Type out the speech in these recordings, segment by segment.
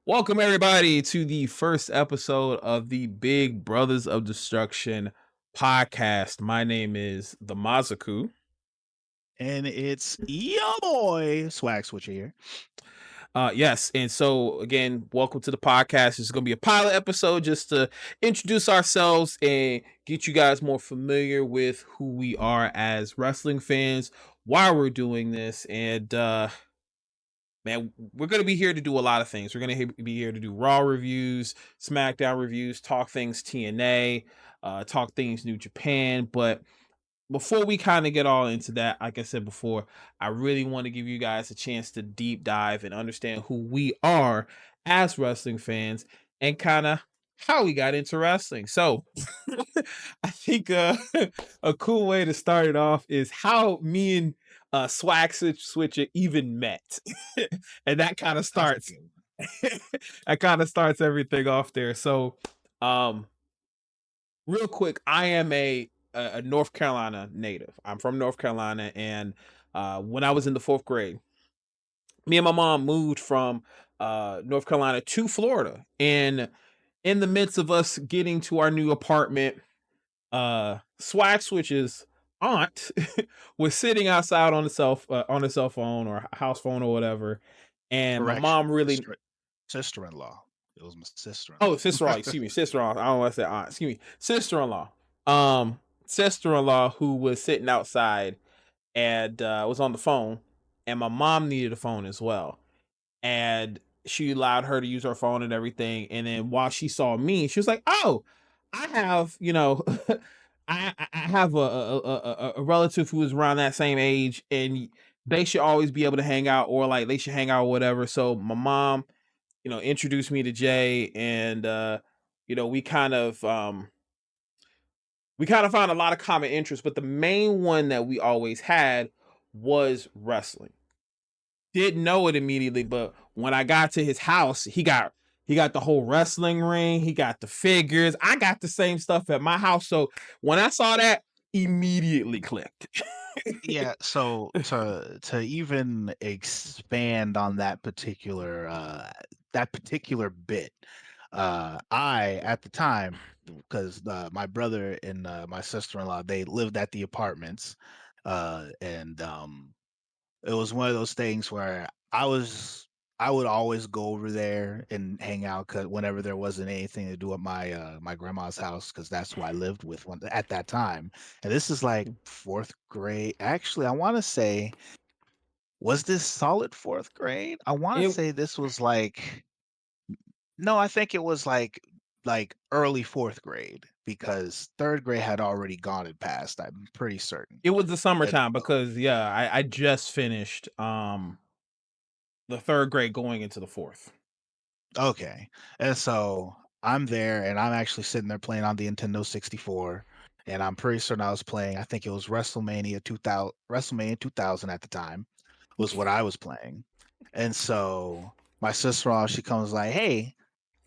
Welcome everybody to the first episode of the Big Brothers of Destruction podcast. My name is the Mazaku. And it's your boy Swag Switcher here. Yes, and so again, welcome to the podcast. This is going to be a pilot episode just to introduce ourselves and get you guys more familiar with who we are as wrestling fans, why we're doing this, and man, we're going to be here to do a lot of things. We're going to be here to do Raw reviews, SmackDown reviews, talk things TNA, talk things New Japan. But before we kind of get all into that, like I said before, I really want to give you guys a chance to deep dive and understand who we are as wrestling fans and kind of how we got into wrestling. So I think a cool way to start it off is how me and Swag Switcher even met. And that kind of That's a starts good that kind of starts everything off there. So um real quick, I am a North Carolina native. I'm from North Carolina, and when I was in the fourth grade, me and my mom moved from North Carolina to Florida. And in the midst of us getting to our new apartment, Swag Switch's aunt was sitting outside on a cell phone or house phone or whatever, and my correction. mom really Sister-in-law. It was my sister-in-law. oh, sister-in-law, excuse me, sister-in-law. I don't want to say aunt. Excuse me, sister-in-law. Sister-in-law who was sitting outside and was on the phone, and my mom needed a phone as well, and she allowed her to use her phone and everything. And then while she saw me, she was like, "Oh, I have, I have a relative who is around that same age, and they should always be able to hang out, or like they should hang out, or whatever." So my mom introduced me to Jay, and we kind of found a lot of common interests, but the main one that we always had was wrestling. Didn't know it immediately, but when I got to his house, he got the whole wrestling ring, he got the figures. I got the same stuff at my house. So when I saw that, immediately clicked. Yeah, so to even expand on that particular bit, I at the time, because my brother and my sister-in-law, they lived at the apartments, and it was one of those things where I would always go over there and hang out 'cause whenever there wasn't anything to do at my grandma's house, because that's who I lived with at that time. And this is like 4th grade. Actually, I wanna say, was this solid 4th grade? I wanna It say this was like, no, I think it was like early 4th grade because 3rd grade had already gone and passed, I'm pretty certain. it was the And summertime because yeah, I just finished the third grade going into the fourth. Okay. And so I'm there and I'm actually sitting there playing on the Nintendo 64. And I'm pretty certain I was playing, I think it was WrestleMania 2000 at the time was what I was playing. And so my sister-in-law, she comes like, "Hey,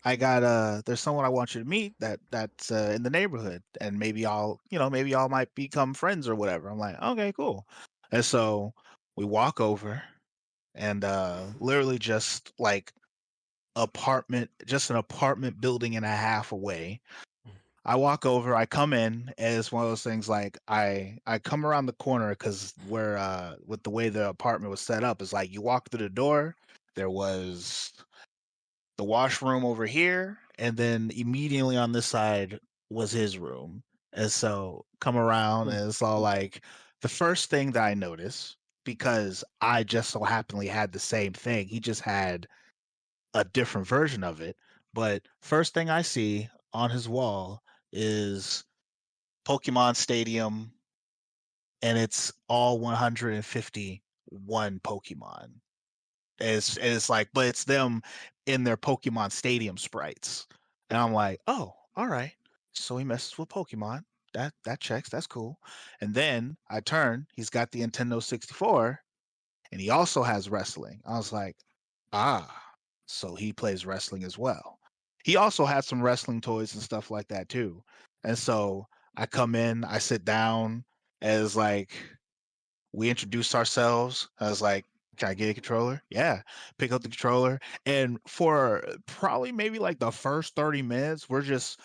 I got there's someone I want you to meet that's in the neighborhood and maybe y'all might become friends or whatever." I'm like, "Okay, cool." And so we walk over and literally just like just an apartment building and a half away. I walk over, I come in, and it's one of those things like I come around the corner because where with the way the apartment was set up is like you walk through the door, there was the washroom over here, and then immediately on this side was his room. And so come around and it's all like the first thing that I notice, because I just so happenly had the same thing. He just had a different version of it. But first thing I see on his wall is Pokemon Stadium, and it's all 151 Pokemon. It's like, but it's them in their Pokemon Stadium sprites. And I'm like, oh, all right. So he messes with Pokemon. That checks. That's cool. And then I turn, he's got the Nintendo 64, and he also has wrestling. I was like, ah, so he plays wrestling as well. He also had some wrestling toys and stuff like that too. And so I come in, I sit down as like we introduced ourselves. I was like, Can I get a controller? Yeah. Pick up the controller. And for probably maybe like the first 30 minutes, we're just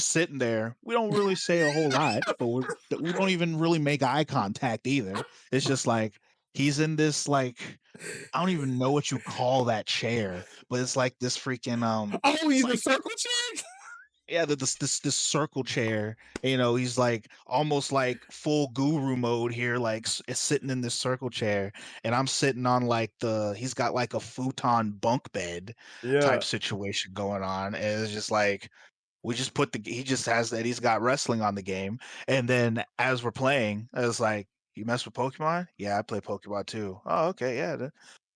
sitting there. We don't really say a whole lot, but we don't even really make eye contact either. It's just like he's in this like I don't even know what you call that chair, but it's like this freaking Oh, it's he's a like circle chair. yeah, this circle chair. You know, he's like almost like full guru mode here, like is sitting in this circle chair, and I'm sitting on like he's got like a futon bunk bed type Yeah. situation going on, and it's just like we just put he just has that he's got wrestling on the game, and then as we're playing, it's like you mess with Pokemon? Yeah, I play Pokemon too. Oh, okay, yeah.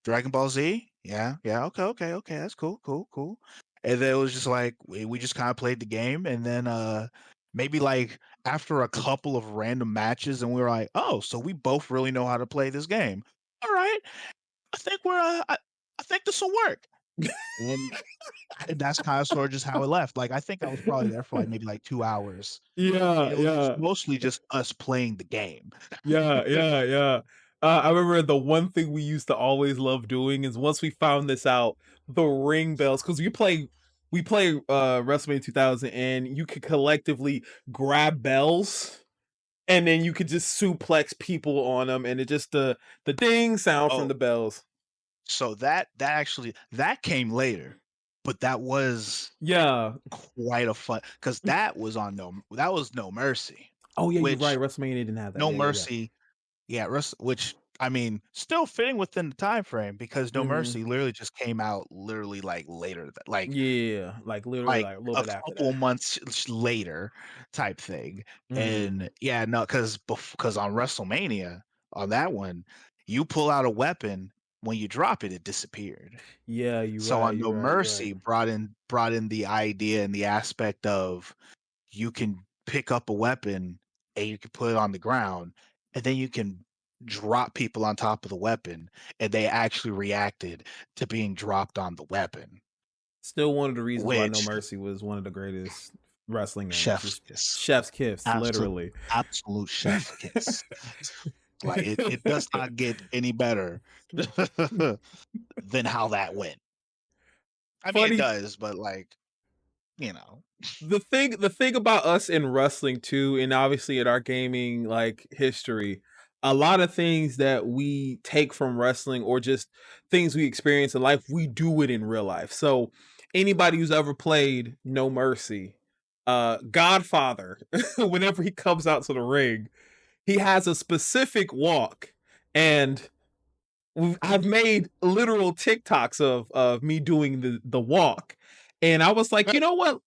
Dragon Ball Z? Yeah, yeah, okay, okay, okay. That's cool, cool, cool. And then it was just like we just kind of played the game, and then maybe like after a couple of random matches, and we were like, oh, so we both really know how to play this game. All right, I think I think this will work. And that's kind of sort of just how it left. Like I think I was probably there for like maybe like 2 hours, and Yeah, it was just yeah. mostly just us playing the game. Yeah, yeah, yeah. I remember the one thing we used to always love doing is once we found this out, the ring bells, because we play WrestleMania 2000, and you could collectively grab bells, and then you could just suplex people on them, and it just the ding sound from Oh, the bells. so that actually that came later, but that was Yeah. quite a fun because that was No Mercy, Oh yeah, you're right. which WrestleMania didn't have that. No Yeah, yeah, yeah. Mercy, yeah, which I mean, still fitting within the time frame because No Hmm. Mercy literally just came out literally like later, Yeah, like literally like like a little a bit after couple that. months later type thing. Hmm. And yeah, no, because on WrestleMania, on that one, you pull out a weapon, when you drop it, it disappeared. Yeah, you're So right. on You're No right. You're right. Mercy brought in the idea and the aspect of you can pick up a weapon and you can put it on the ground, and then you can drop people on top of the weapon, and they actually reacted to being dropped on the weapon, Still one of the reasons why No which Mercy was one of the greatest wrestling games. chef's Just kiss. chef's kiss, Absolute literally. absolute chef's kiss. Like it does not get any better than how that went. I mean it Funny, does, but like, you know. the thing about us in wrestling too, and obviously in our gaming like history, a lot of things that we take from wrestling or just things we experience in life, we do it in real life. So anybody who's ever played No Mercy, Godfather, whenever he comes out to the ring, he has a specific walk, and I've made literal TikToks of me doing the walk, and I was like, you know what?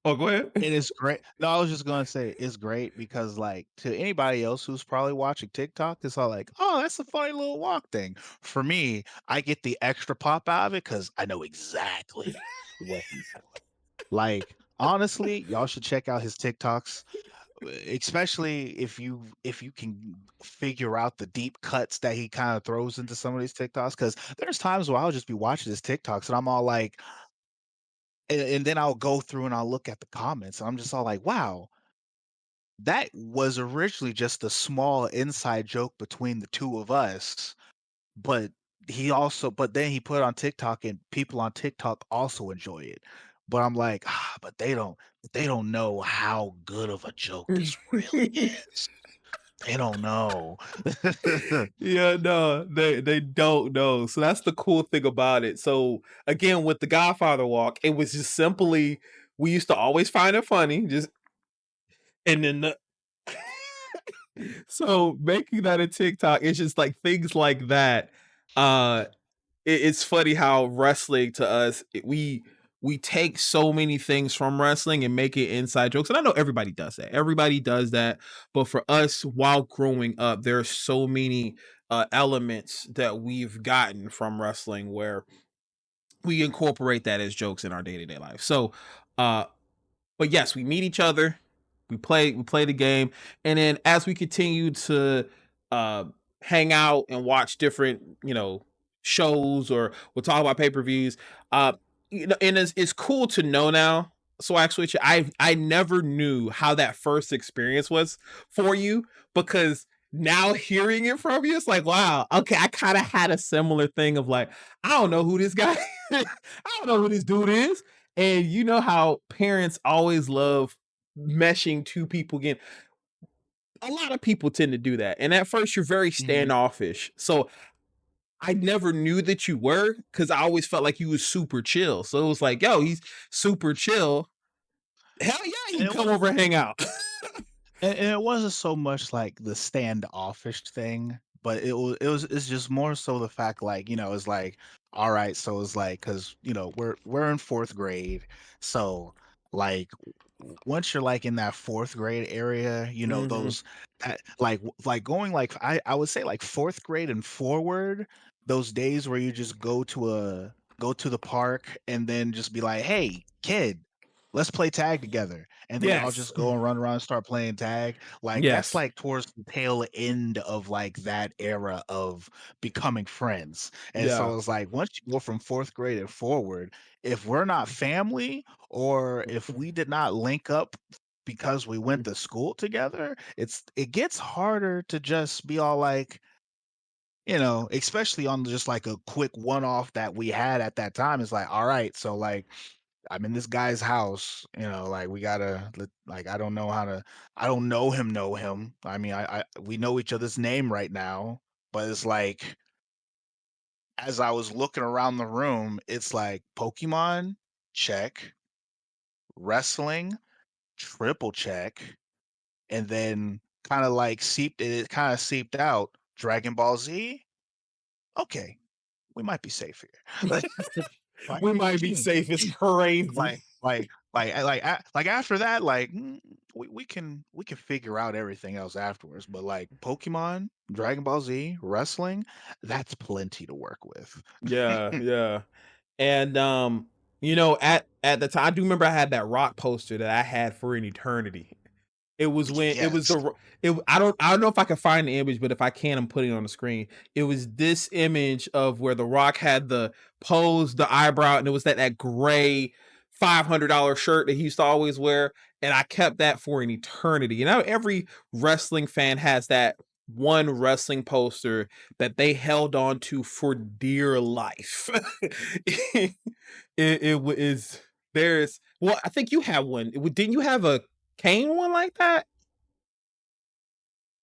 Oh, go ahead. It is great. No, I was just gonna say it's great because, like, to anybody else who's probably watching TikTok, it's all like, "Oh, that's a funny little walk thing." For me, I get the extra pop out of it because I know exactly what he's doing. Like, honestly, y'all should check out his TikToks, especially if you can figure out the deep cuts that he kind of throws into some of these TikToks. Because there's times where I'll just be watching his TikToks and I'm all like, and then I'll go through and I'll look at the comments and I'm just all like, wow, that was originally just a small inside joke between the two of us, but but then he put it on TikTok and people on TikTok also enjoy it. But I'm like, but they don't know how good of a joke this really is. They don't know. Yeah, no, they don't know. So that's the cool thing about it. So again, with the Godfather walk, it was just simply we used to always find it funny, just and then so making that a TikTok, it's just like things like that. Uh it's funny how wrestling to us, we take so many things from wrestling and make it inside jokes. And I know everybody does that. Everybody does that. But for us, while growing up, there are so many elements that we've gotten from wrestling where we incorporate that as jokes in our day to day life. So, uh, but yes, we meet each other, we play the game, and then as we continue to uh hang out and watch different, shows, or we'll talk about pay-per-views, and it's cool to know now. So actually, I never knew how that first experience was for you, because now hearing it from you, it's like, wow, okay, I kind of had a similar thing of like, I don't know who this guy, I don't know who this dude is. And you know how parents always love meshing two people again. A lot of people tend to do that. And at first, you're very Mhm. standoffish. So I never knew that you were because I always felt like you was super chill. So it was like, yo, he's super chill. Hell yeah, you And can it come was over and hang out. and it wasn't so much like the standoffish thing, but it's just more so the fact like, it's like, all right, so it's like because we're in fourth grade, so like once you're like in that fourth grade area, Hmm. those like going like I would say like fourth grade and forward, those days where you just go to the park and then just be like, hey, kid, let's play tag together. And then y'all Yes. just go and run around and start playing tag. Like that's Yes. like towards the tail end of like that era of becoming friends. And Yeah. so it's like once you go from fourth grade and forward, if we're not family or if we did not link up because we went to school together, it gets harder to just be all like, especially on just like a quick one off that we had at that time. It's like, all right, so like I'm in this guy's house, like we gotta like I don't know him. I mean, we know each other's name right now, but it's like as I was looking around the room, it's like Pokemon, check, wrestling, triple check, and then it kind of seeped out Dragon Ball Z. Okay, we might be safe here. Like, We might be safe. It's crazy. like after that, like we can figure out everything else afterwards. But like Pokemon, Dragon Ball Z, wrestling, that's plenty to work with. Yeah, yeah. And at the time, I do remember I had that rock poster that I had for an eternity. It was when it was Yes. the I don't know if I can find the image, but if I can, I'm putting it on the screen. It was this image of where The Rock had the pose, the eyebrow, and it was that gray $500 shirt that he used to always wear. And I kept that for an eternity. Every wrestling fan has that one wrestling poster that they held on to for dear life. Is there's well, I think you have one. Didn't you have a Kane one like that?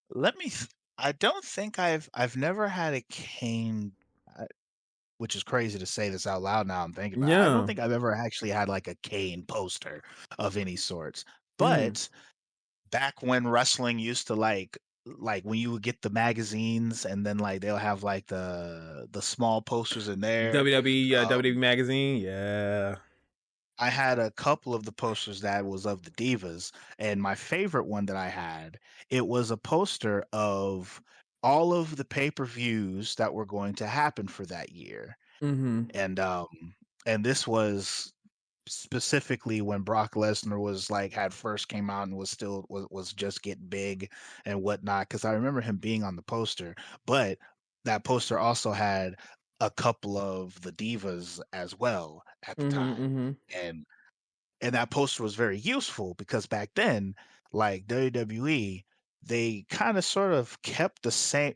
Let me. I don't think I've never had a cane, uh, which is crazy to say this out loud. Now I'm thinking about it. I don't Yeah. think I've ever actually had like a cane poster of any sorts. Mhm. But back when wrestling used to like when you would get the magazines and then like they'll have like the small posters in there. WWE, um, WWE magazine. Yeah. I had a couple of the posters that was of the divas, and my favorite one that I had, it was a poster of all of the pay-per-views that were going to happen for that year. Mhm. And this was specifically when Brock Lesnar was like had first came out and was just getting big and whatnot. Because I remember him being on the poster, but that poster also had a couple of the divas as well at the Mhm. time, Mhm. and that poster was very useful because back then, like WWE, they kind of sort of kept the same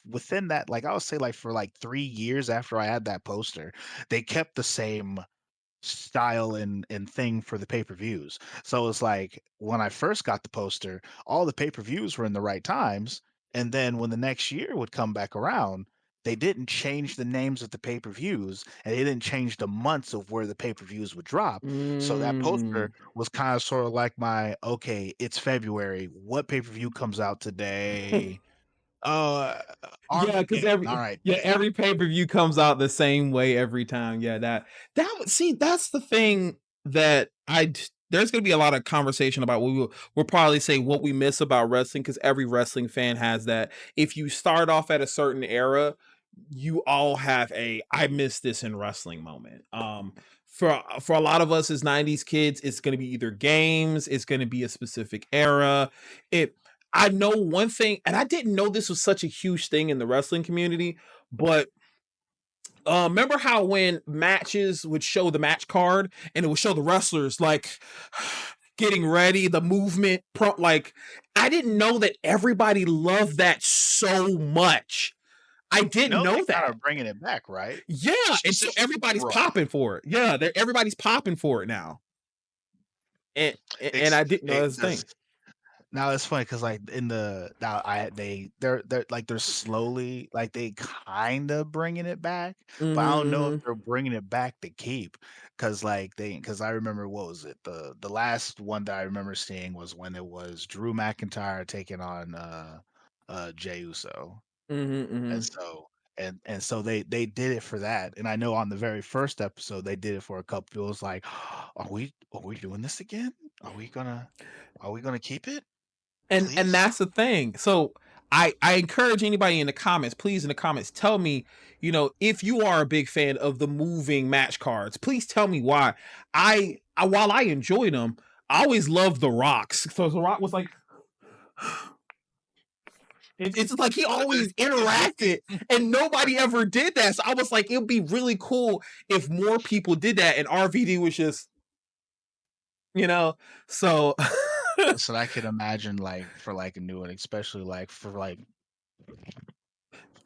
within that, like I would say like for like 3 years after I had that poster, they kept the same style and thing for the pay-per-views. So it's like when I first got the poster, all the pay-per-views were in the right times, and then when the next year would come back around, they didn't change the names of the pay-per-views and they didn't change the months of where the pay-per-views would drop. So that poster Mm. was kind of sort of like my, okay, it's February. What pay-per-view comes out today? Uh Yeah, because Armageddon. All right, bet. every pay per view comes out the same way every time. Yeah, see, that's the thing that there's gonna be a lot of conversation about what we'll probably say what we miss about wrestling because every wrestling fan has that. If you start off at a certain era, you all have a I miss this in wrestling moment. For a lot of us as 90s kids, it's gonna be either games, it's gonna be a specific era. It I know one thing, and I didn't know this was such a huge thing in the wrestling community, but remember how when matches would show the match card and it would show the wrestlers like getting ready, the movement, like I didn't know that everybody loved that so much. I didn't They know kind that. of bringing it back, right? Yeah, and so Specifically everybody's Raw. popping for it. Yeah, everybody's popping for it now. And It's I didn't know it that's a does. thing. Now it's funny because like in the now I they're like they're slowly like they kind of bringing it back, but I don't know if Mm-hmm. they're bringing it back to keep because like because I remember what was it the last one that I remember seeing was when it was Drew McIntyre taking on Jey Uso. Mm-hmm. Mm-hmm. And so and so they did it for that. And I know on the very first episode they did it for a couple. It was like, are we doing this again? Are we gonna keep it? And Please? that's the thing. So I encourage anybody in the comments, please in the comments, tell me, if you are a big fan of the moving match cards, please tell me why. I while I enjoy them, I always loved the Rocks. So the Rock was like, it's like he always interacted, and nobody ever did that. So I was like, it would be really cool if more people did that, and RVD was just, you know. So So I could imagine like for like a new one, especially like for like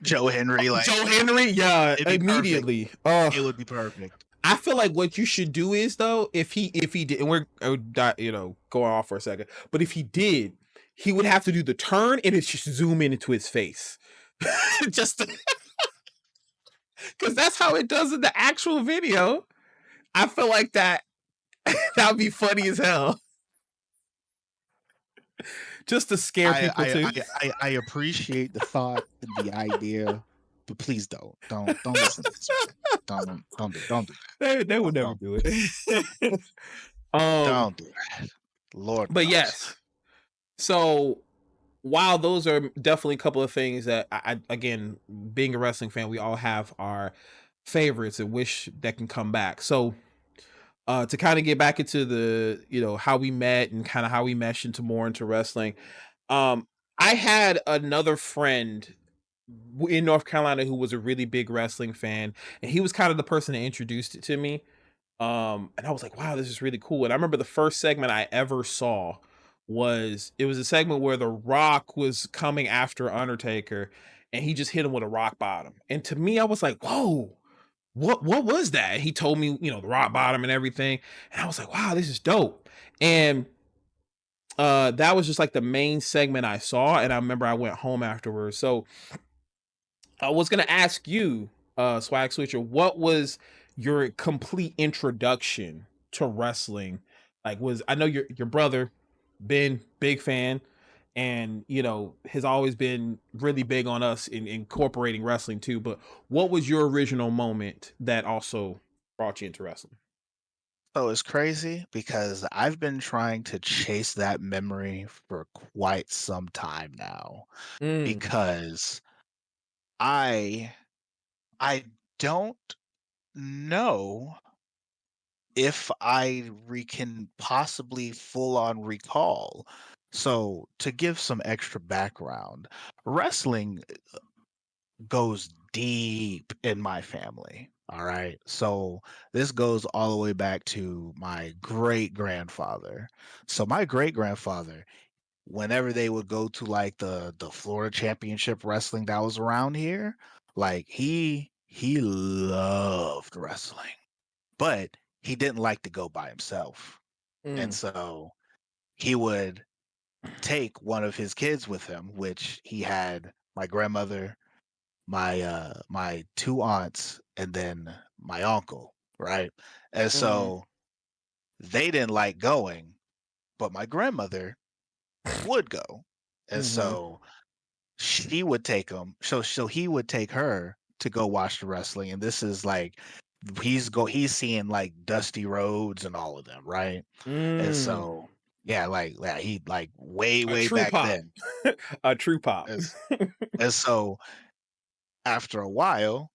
Joe Henry, like Joe Henry, yeah, it'd be perfect. immediately. It would be perfect. I feel like what you should do is though, if he did, and we're going off for a second, but if he did, he would have to do the turn and it's just zoom in into his face, just because that's how it does in the actual video. I feel like that that would be funny as hell, just to scare I people I too. I I, I appreciate the thought and the idea, but please don't listen to this man. Don't do They that. would never Don't do it. um, don't do that. Lord but knows. yes, so while those are definitely a couple of things that again, being a wrestling fan, we all have our favorites and wish that can come back. So to kind of get back into the, how we met and kind of how we meshed into more into wrestling. um I had another friend in North Carolina who was a really big wrestling fan, and he was kind of the person that introduced it to me. And I was like, wow, this is really cool. And I remember the first segment I ever saw was a segment where The Rock was coming after Undertaker, and he just hit him with a rock bottom. And to me, I was like, whoa, what was that? He told me, the rock bottom and everything. And I was like, wow, this is dope. And that was just like the main segment I saw. And I remember I went home afterwards. So I was gonna ask you, Swag Switcher, what was your complete introduction to wrestling? Like, was I know your brother, been big fan, and has always been really big on us in incorporating wrestling too. But what was your original moment that also brought you into wrestling? So it's crazy because I've been trying to chase that memory for quite some time now Mm, because I I don't know if can possibly full on recall. So to give some extra background, wrestling goes deep in my family. All right. So this goes all the way back to my great grandfather. So my great grandfather, whenever they would go to like the Florida Championship wrestling that was around here, like he loved wrestling, but he didn't like to go by himself. And mm, so he would take one of his kids with him, which he had my grandmother, my two aunts, and then my uncle, right? And mm, so they didn't like going, but my grandmother would go. And mm-hmm, so she would take him. So he would take her to go watch the wrestling. And this is like he's seeing like Dusty Rhodes and all of them, right? And mm. so yeah, like he like way, A way true back pop, then. a true pop. As and so after a while,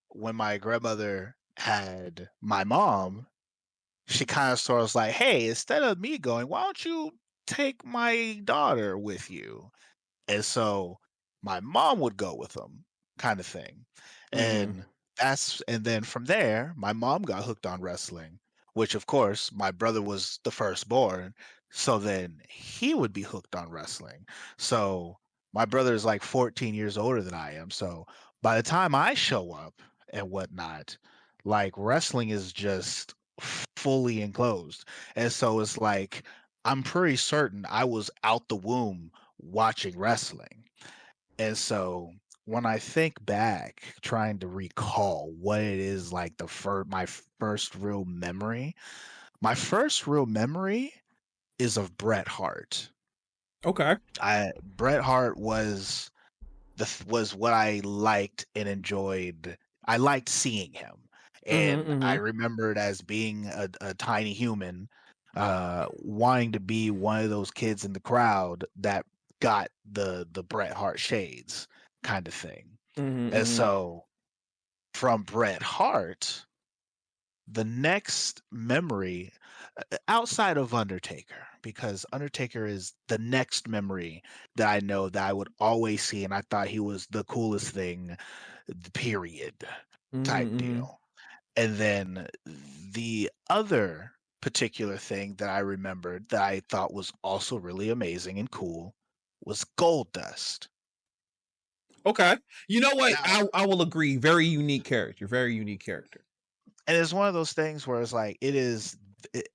when my grandmother had my mom, she kind of sort of was like, "Hey, instead of me going, why don't you take my daughter with you?" And so my mom would go with them, kind of thing. Mm-hmm. And then from there, my mom got hooked on wrestling, which of course my brother was the firstborn, so then he would be hooked on wrestling. So my brother is like 14 years older than I am. So by the time I show up and whatnot, like wrestling is just fully enclosed. And so it's like I'm pretty certain I was out the womb watching wrestling. And so when I think back, trying to recall what it is like my first real memory, my first real memory is of Bret Hart. Okay. Bret Hart was was what I liked and enjoyed. I liked seeing him, and I Mm-hmm. remembered as being a tiny human, wanting to be one of those kids in the crowd that got the Bret Hart shades kind of thing. Mm-hmm. And Mm-hmm. so from Bret Hart, the next memory outside of Undertaker, because Undertaker is the next memory that I know that I would always see, and I thought he was the coolest thing, period, type Mm-hmm. deal. And then the other particular thing that I remembered that I thought was also really amazing and cool was Gold Dust. Okay. You know what? Now, I will agree. Very unique character. Very unique character. and it's one of those things where it's like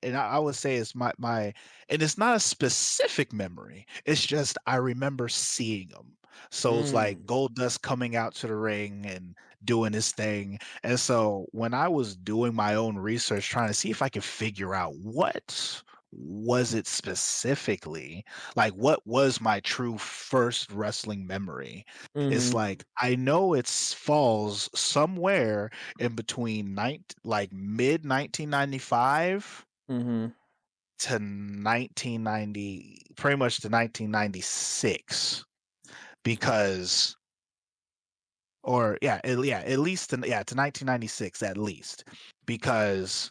and I would say it's my and it's not a specific memory, it's just I remember seeing him. So it's like Mm. Goldust coming out to the ring and doing his thing. And so when I was doing my own research trying to see if I could figure out what was it specifically, like what was my true first wrestling memory, it's Mm-hmm. like I know it falls somewhere in between like mid 1995 Mm-hmm. to 1990, pretty much to 1996, because or yeah, at least to 1996 at least, because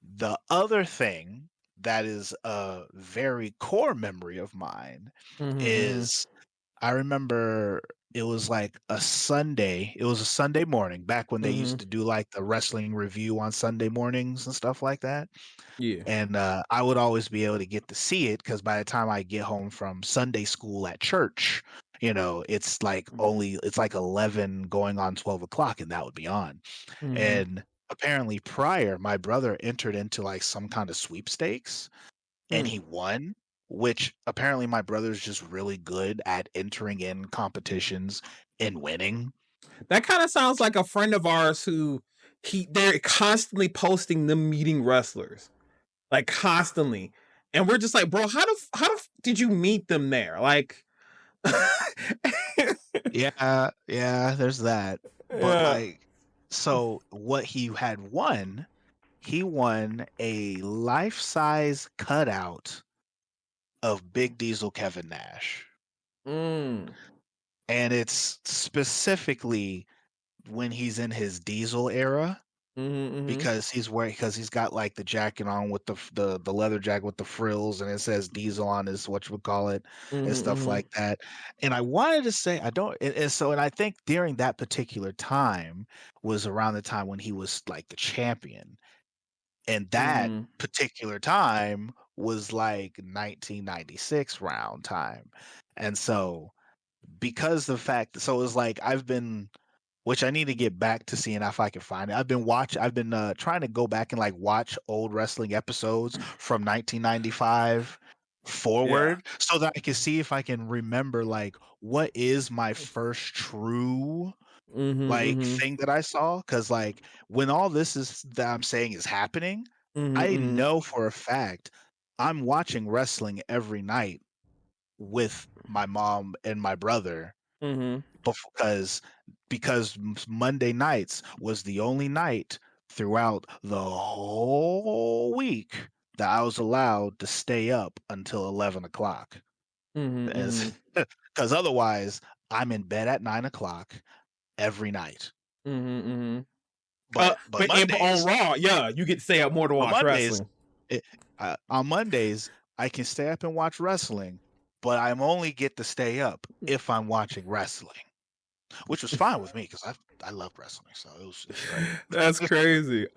the other thing that is a very core memory of mine Mm-hmm. is I remember it was like a Sunday. It was a Sunday morning back when they Mm-hmm. used to do like the wrestling review on Sunday mornings and stuff like that. Yeah. And I would always be able to get to see it because by the time I get home from Sunday school at church, it's like 11 going on 12 o'clock, and that would be on. Mm-hmm. And apparently, prior, my brother entered into like some kind of sweepstakes and Mm. he won, which apparently my brother's just really good at entering in competitions and winning. That kind of sounds like a friend of ours who they're constantly posting them meeting wrestlers, like constantly, and we're just like, bro, did you meet them there? Like, Yeah, there's that. But yeah. like, so what he won a life-size cutout of Big Diesel Kevin Nash. Mm. And it's specifically when he's in his Diesel era, Mm-hmm. because he's got like the jacket on with the leather jacket with the frills, and it says Diesel on his what you would call it and stuff Mm-hmm. like that. And I wanted to say I don't and I think during that particular time was around the time when he was like the champion. And that Mm-hmm. particular time was like 1996 round time. And so because the fact so it was like I've been which I need to get back to seeing if I can find it. I've been trying to go back and like watch old wrestling episodes from 1995 Yeah. forward so that I can see if I can remember like what is my first true Mm-hmm. like Mm-hmm. thing that I saw, cuz like when all this is that I'm saying is happening, I Mm-hmm. know for a fact I'm watching wrestling every night with my mom and my brother Mm-hmm. because Monday nights was the only night throughout the whole week that I was allowed to stay up until 11 o'clock. Mm-hmm. As because otherwise I'm in bed at 9 o'clock every night. Mm-hmm. Mm-hmm. But But on Mondays, Raw, yeah, you get to stay up more to but watch Mondays, wrestling. it, on Mondays I can stay up and watch wrestling, but I'm only get to stay up if I'm watching wrestling, which was fine with me because I love wrestling, so it's great. That's crazy.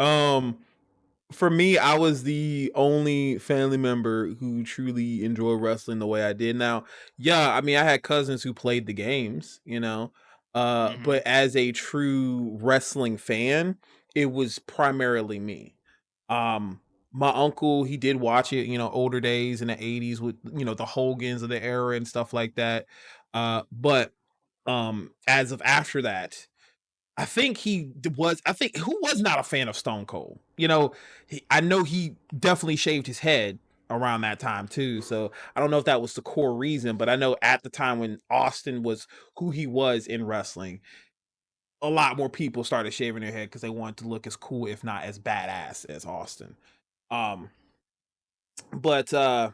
For me, I was the only family member who truly enjoyed wrestling the way I did. Now, yeah, I mean, I had cousins who played the games, Mhm. but as a true wrestling fan, it was primarily me. Um, my uncle, he did watch it, older days in the 80s with, the Hogans of the era and stuff like that. But as of after that, I think who was not a fan of Stone Cold. I know he definitely shaved his head around that time too. So I don't know if that was the core reason, but I know at the time when Austin was who he was in wrestling, a lot more people started shaving their head because they wanted to look as cool, if not as badass as Austin. Um, but I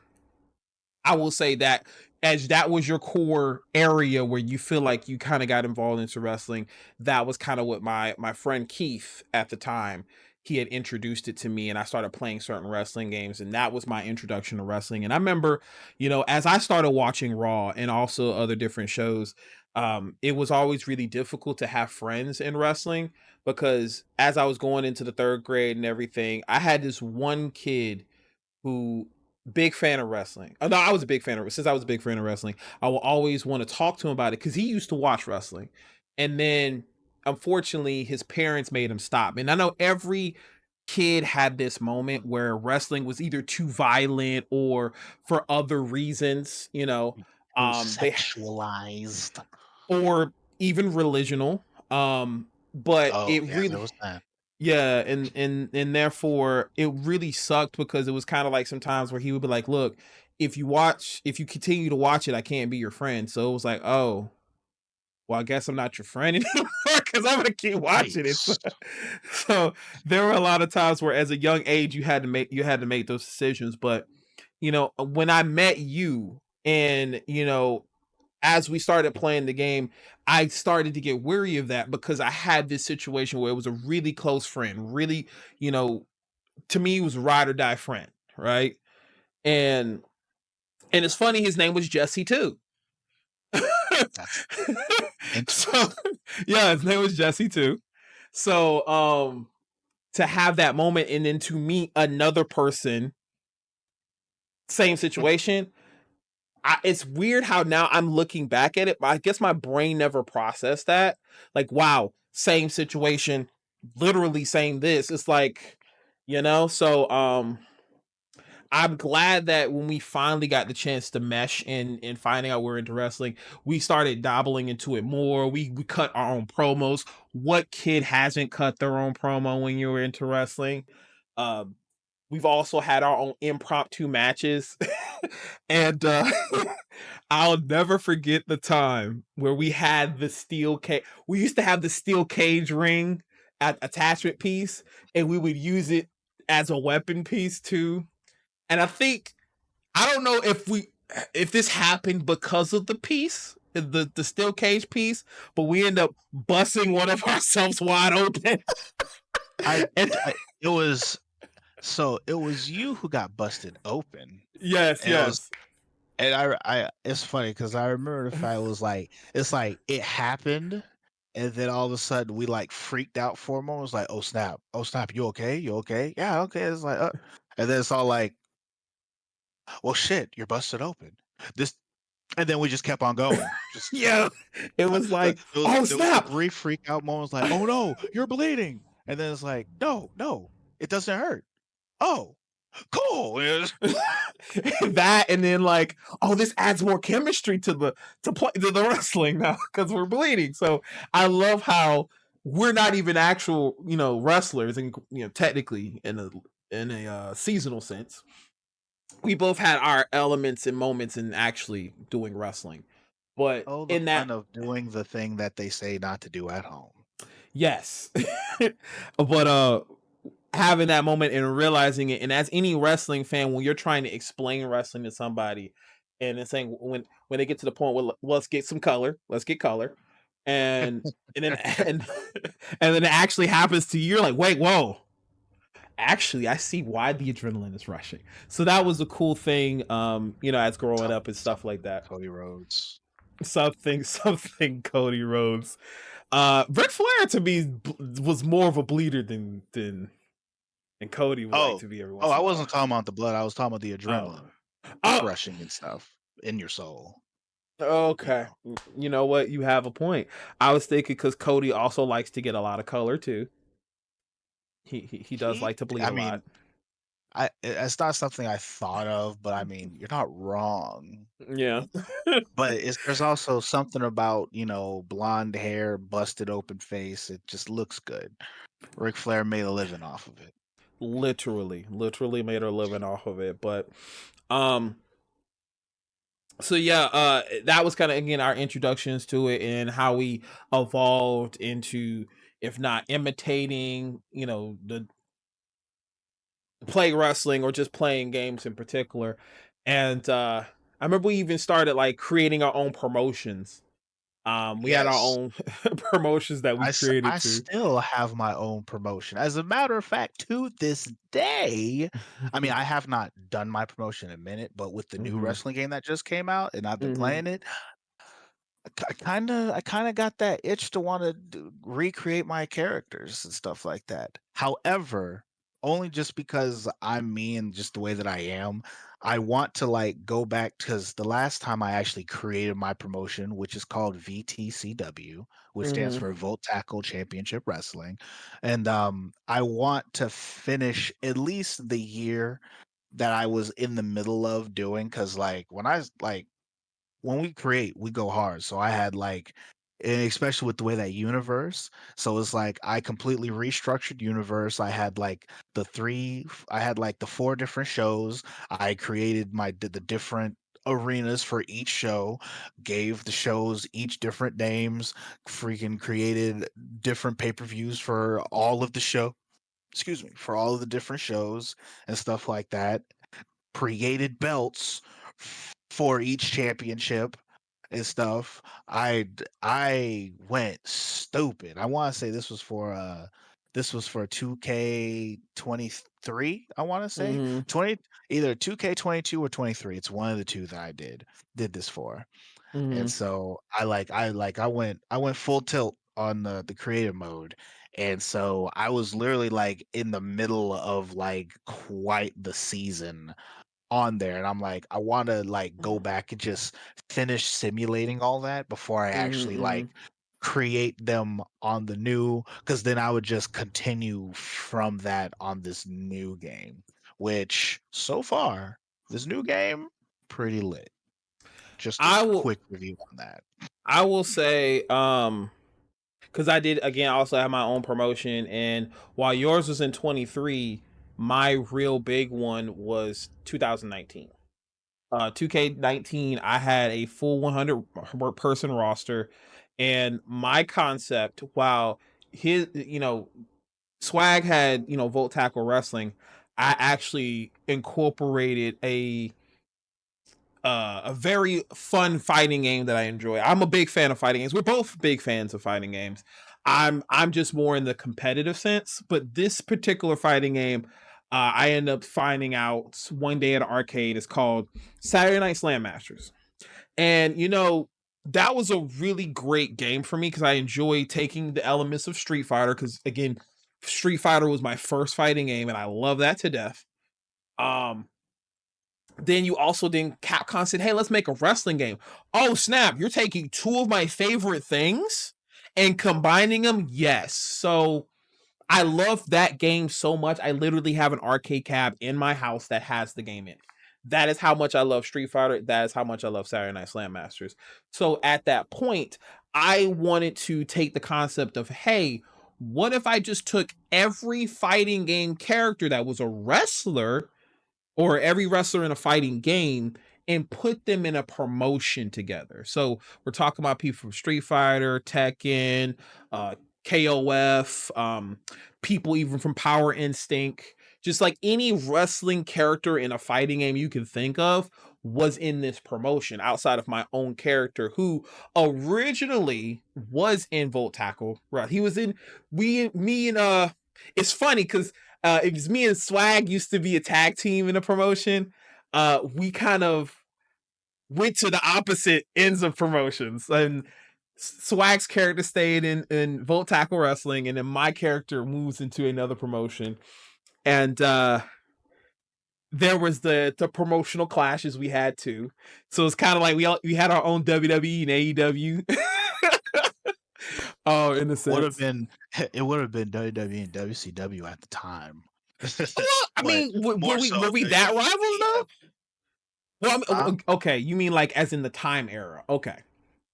will say that as that was your core area where you feel like you kind of got involved into wrestling, that was kind of what my friend Keith at the time, he had introduced it to me, and I started playing certain wrestling games, and that was my introduction to wrestling. And I remember, as I started watching Raw and also other different shows, it was always really difficult to have friends in wrestling because as I was going into the third grade and everything, I had this one kid who big fan of wrestling. Oh, no, I was a big fan of since I was a big fan of wrestling. I will always want to talk to him about it because he used to watch wrestling, and then unfortunately his parents made him stop. And I know every kid had this moment where wrestling was either too violent or for other reasons, It was they sexualized. or even religional. But Oh, it yeah, really there was that. yeah, and therefore it really sucked because it was kind of like sometimes where he would be like, "Look, if you continue to watch it, I can't be your friend." So it was like, "Oh, well, I guess I'm not your friend anymore because I'm gonna keep watching it." So, Nice. so there were a lot of times where, as a young age, you had to make those decisions. But when I met you, and as we started playing the game, I started to get weary of that because I had this situation where it was a really close friend, really, you know, to me, it was a ride or die friend, right? And it's funny, his name was Jesse too. That's So interesting. yeah, his name was Jesse too. So to have that moment and then to meet another person, same situation, it's weird how now I'm looking back at it, but I guess my brain never processed that. Like, wow, same situation, literally saying this. It's like, so I'm glad that when we finally got the chance to mesh and finding out we're into wrestling, we started dabbling into it more. We cut our own promos. What kid hasn't cut their own promo when you were into wrestling? Um, we've also had our own impromptu matches. And I'll never forget the time where we had the steel cage. We used to have the steel cage ring at attachment piece, and we would use it as a weapon piece too. And I don't know if this happened because of the piece, the steel cage piece, but we end up busting one of ourselves wide open. I And I it was so it was you who got busted open, yes, and it was yes. and I it's funny because I remember the fact was like it's like it happened, and then all of a sudden we like freaked out for a moment. It was like, oh snap, you okay? You okay? Yeah, okay. It's like, and then it's all like, well, shit, you're busted open. This, and then we just kept on going. Just Yeah. It was but like, there was oh there was a snap. brief freak out moment. It's like, oh no, you're bleeding, and then it's like, no, no, it doesn't hurt. Oh, cool. That and then like, oh, this adds more chemistry to the wrestling now because we're bleeding. So I love how we're not even actual wrestlers, and technically in a seasonal sense, we both had our elements and moments in actually doing wrestling. But Oh, the in that, fun of doing the thing that they say not to do at home. yes. But having that moment and realizing it, and as any wrestling fan, when you're trying to explain wrestling to somebody and it's saying when they get to the point where let's get some color, let's get color, and then and then it actually happens to you, you're like, wait, whoa, actually I see why the adrenaline is rushing. So that was a cool thing, as growing up and stuff like that. Cody Rhodes. Something Cody Rhodes. Ric Flair to me was more of a bleeder than and Cody would like Oh, to be every oh, once I in a wasn't while. talking about the blood. I was talking about the Oh, adrenaline oh, rushing and stuff in your soul. You okay. know. You know what? You have a point. I was thinking because Cody also likes to get a lot of color too. He does like to bleed I a lot. mean, it's not something I thought of, but I mean, you're not wrong. Yeah. But there's also something about, blonde hair, busted open face. It just looks good. Ric Flair made a living off of it. literally made her living off of it. But um so yeah, that was kind of again our introductions to it and how we evolved into, if not imitating, the play wrestling or just playing games in particular. And I remember we even started like creating our own promotions. We had our Yes. own promotions that we I created too. still have my own promotion. As a matter of fact, to this day, I mean, I have not done my promotion in a minute, but with the new Hmm. wrestling game that just came out and I've been Hmm. playing it, I kinda got that itch to wanna recreate my characters and stuff like that. However, only just because I'm me and just the way that I am, I want to, like, go back because the last time I actually created my promotion, which is called VTCW, which stands Hmm. for Volt Tackle Championship Wrestling, and, I want to finish at least the year that I was in the middle of doing because, like, when we create, we go hard. So I had like, and especially with the way that universe. So it's like I completely restructured universe. I had like the four different shows. I created the different arenas for each show, gave the shows each different names, freaking created different pay-per-views for all of the show. Excuse me, for all of the different shows and stuff like that. Created belts for each championship and stuff. I went stupid. I want to say this was for 2K23, I want to say. Hmm. 20 either 2K22 or 23. It's one of the two that did this for. And Hmm. so I went full tilt on the creative mode. And so I was literally like in the middle of like quite the season on there, and I'm like, I want to like go back and just finish simulating all that before I actually Hmm. like create them on the new, because then I would just continue from that on this new game, which so far this new game pretty lit. Just a I will quick review on that. I will say, because I did again also have my own promotion, and while yours was in 23, my real big one was 2019. 2K19, I had a full 100 person roster, and my concept, while his, Swag had, Volt Tackle Wrestling, I actually incorporated a very fun fighting game that I enjoy. I'm a big fan of fighting games. We're both big fans of fighting games. I'm just more in the competitive sense, but this particular fighting game, I end up finding out one day at an arcade is called Saturday Night Slam Masters, and that was a really great game for me because I enjoy taking the elements of Street Fighter because again, Street Fighter was my first fighting game, and I love that to death. Um, then you also then Capcom said, "Hey, let's make a wrestling game." Oh snap! You're taking two of my favorite things and combining them. Yes, so I love that game so much. I literally have an arcade cab in my house that has the game in it. That is how much I love Street Fighter. That is how much I love Saturday Night Slam Masters. So at that point, I wanted to take the concept of, hey, what if I just took every fighting game character that was a wrestler or every wrestler in a fighting game and put them in a promotion together. So we're talking about people from Street Fighter, Tekken, KOF, people even from Power Instinct, just like any wrestling character in a fighting game you can think of was in this promotion outside of my own character who originally was in Volt Tackle. Right. He was in me and it's funny because it was me and Swag used to be a tag team in a promotion. We kind of went to the opposite ends of promotions, and Swag's character stayed in Volt Tackle Wrestling, and then my character moves into another promotion. And there was the promotional clashes we had too. So it's kind of like we had our own WWE and AEW. Oh, in a Would have sense. been it would have been WWE and WCW at the time. Well, I But mean, more so were we that rivals though? Well, Huh? okay, you mean like as in the time era? Okay,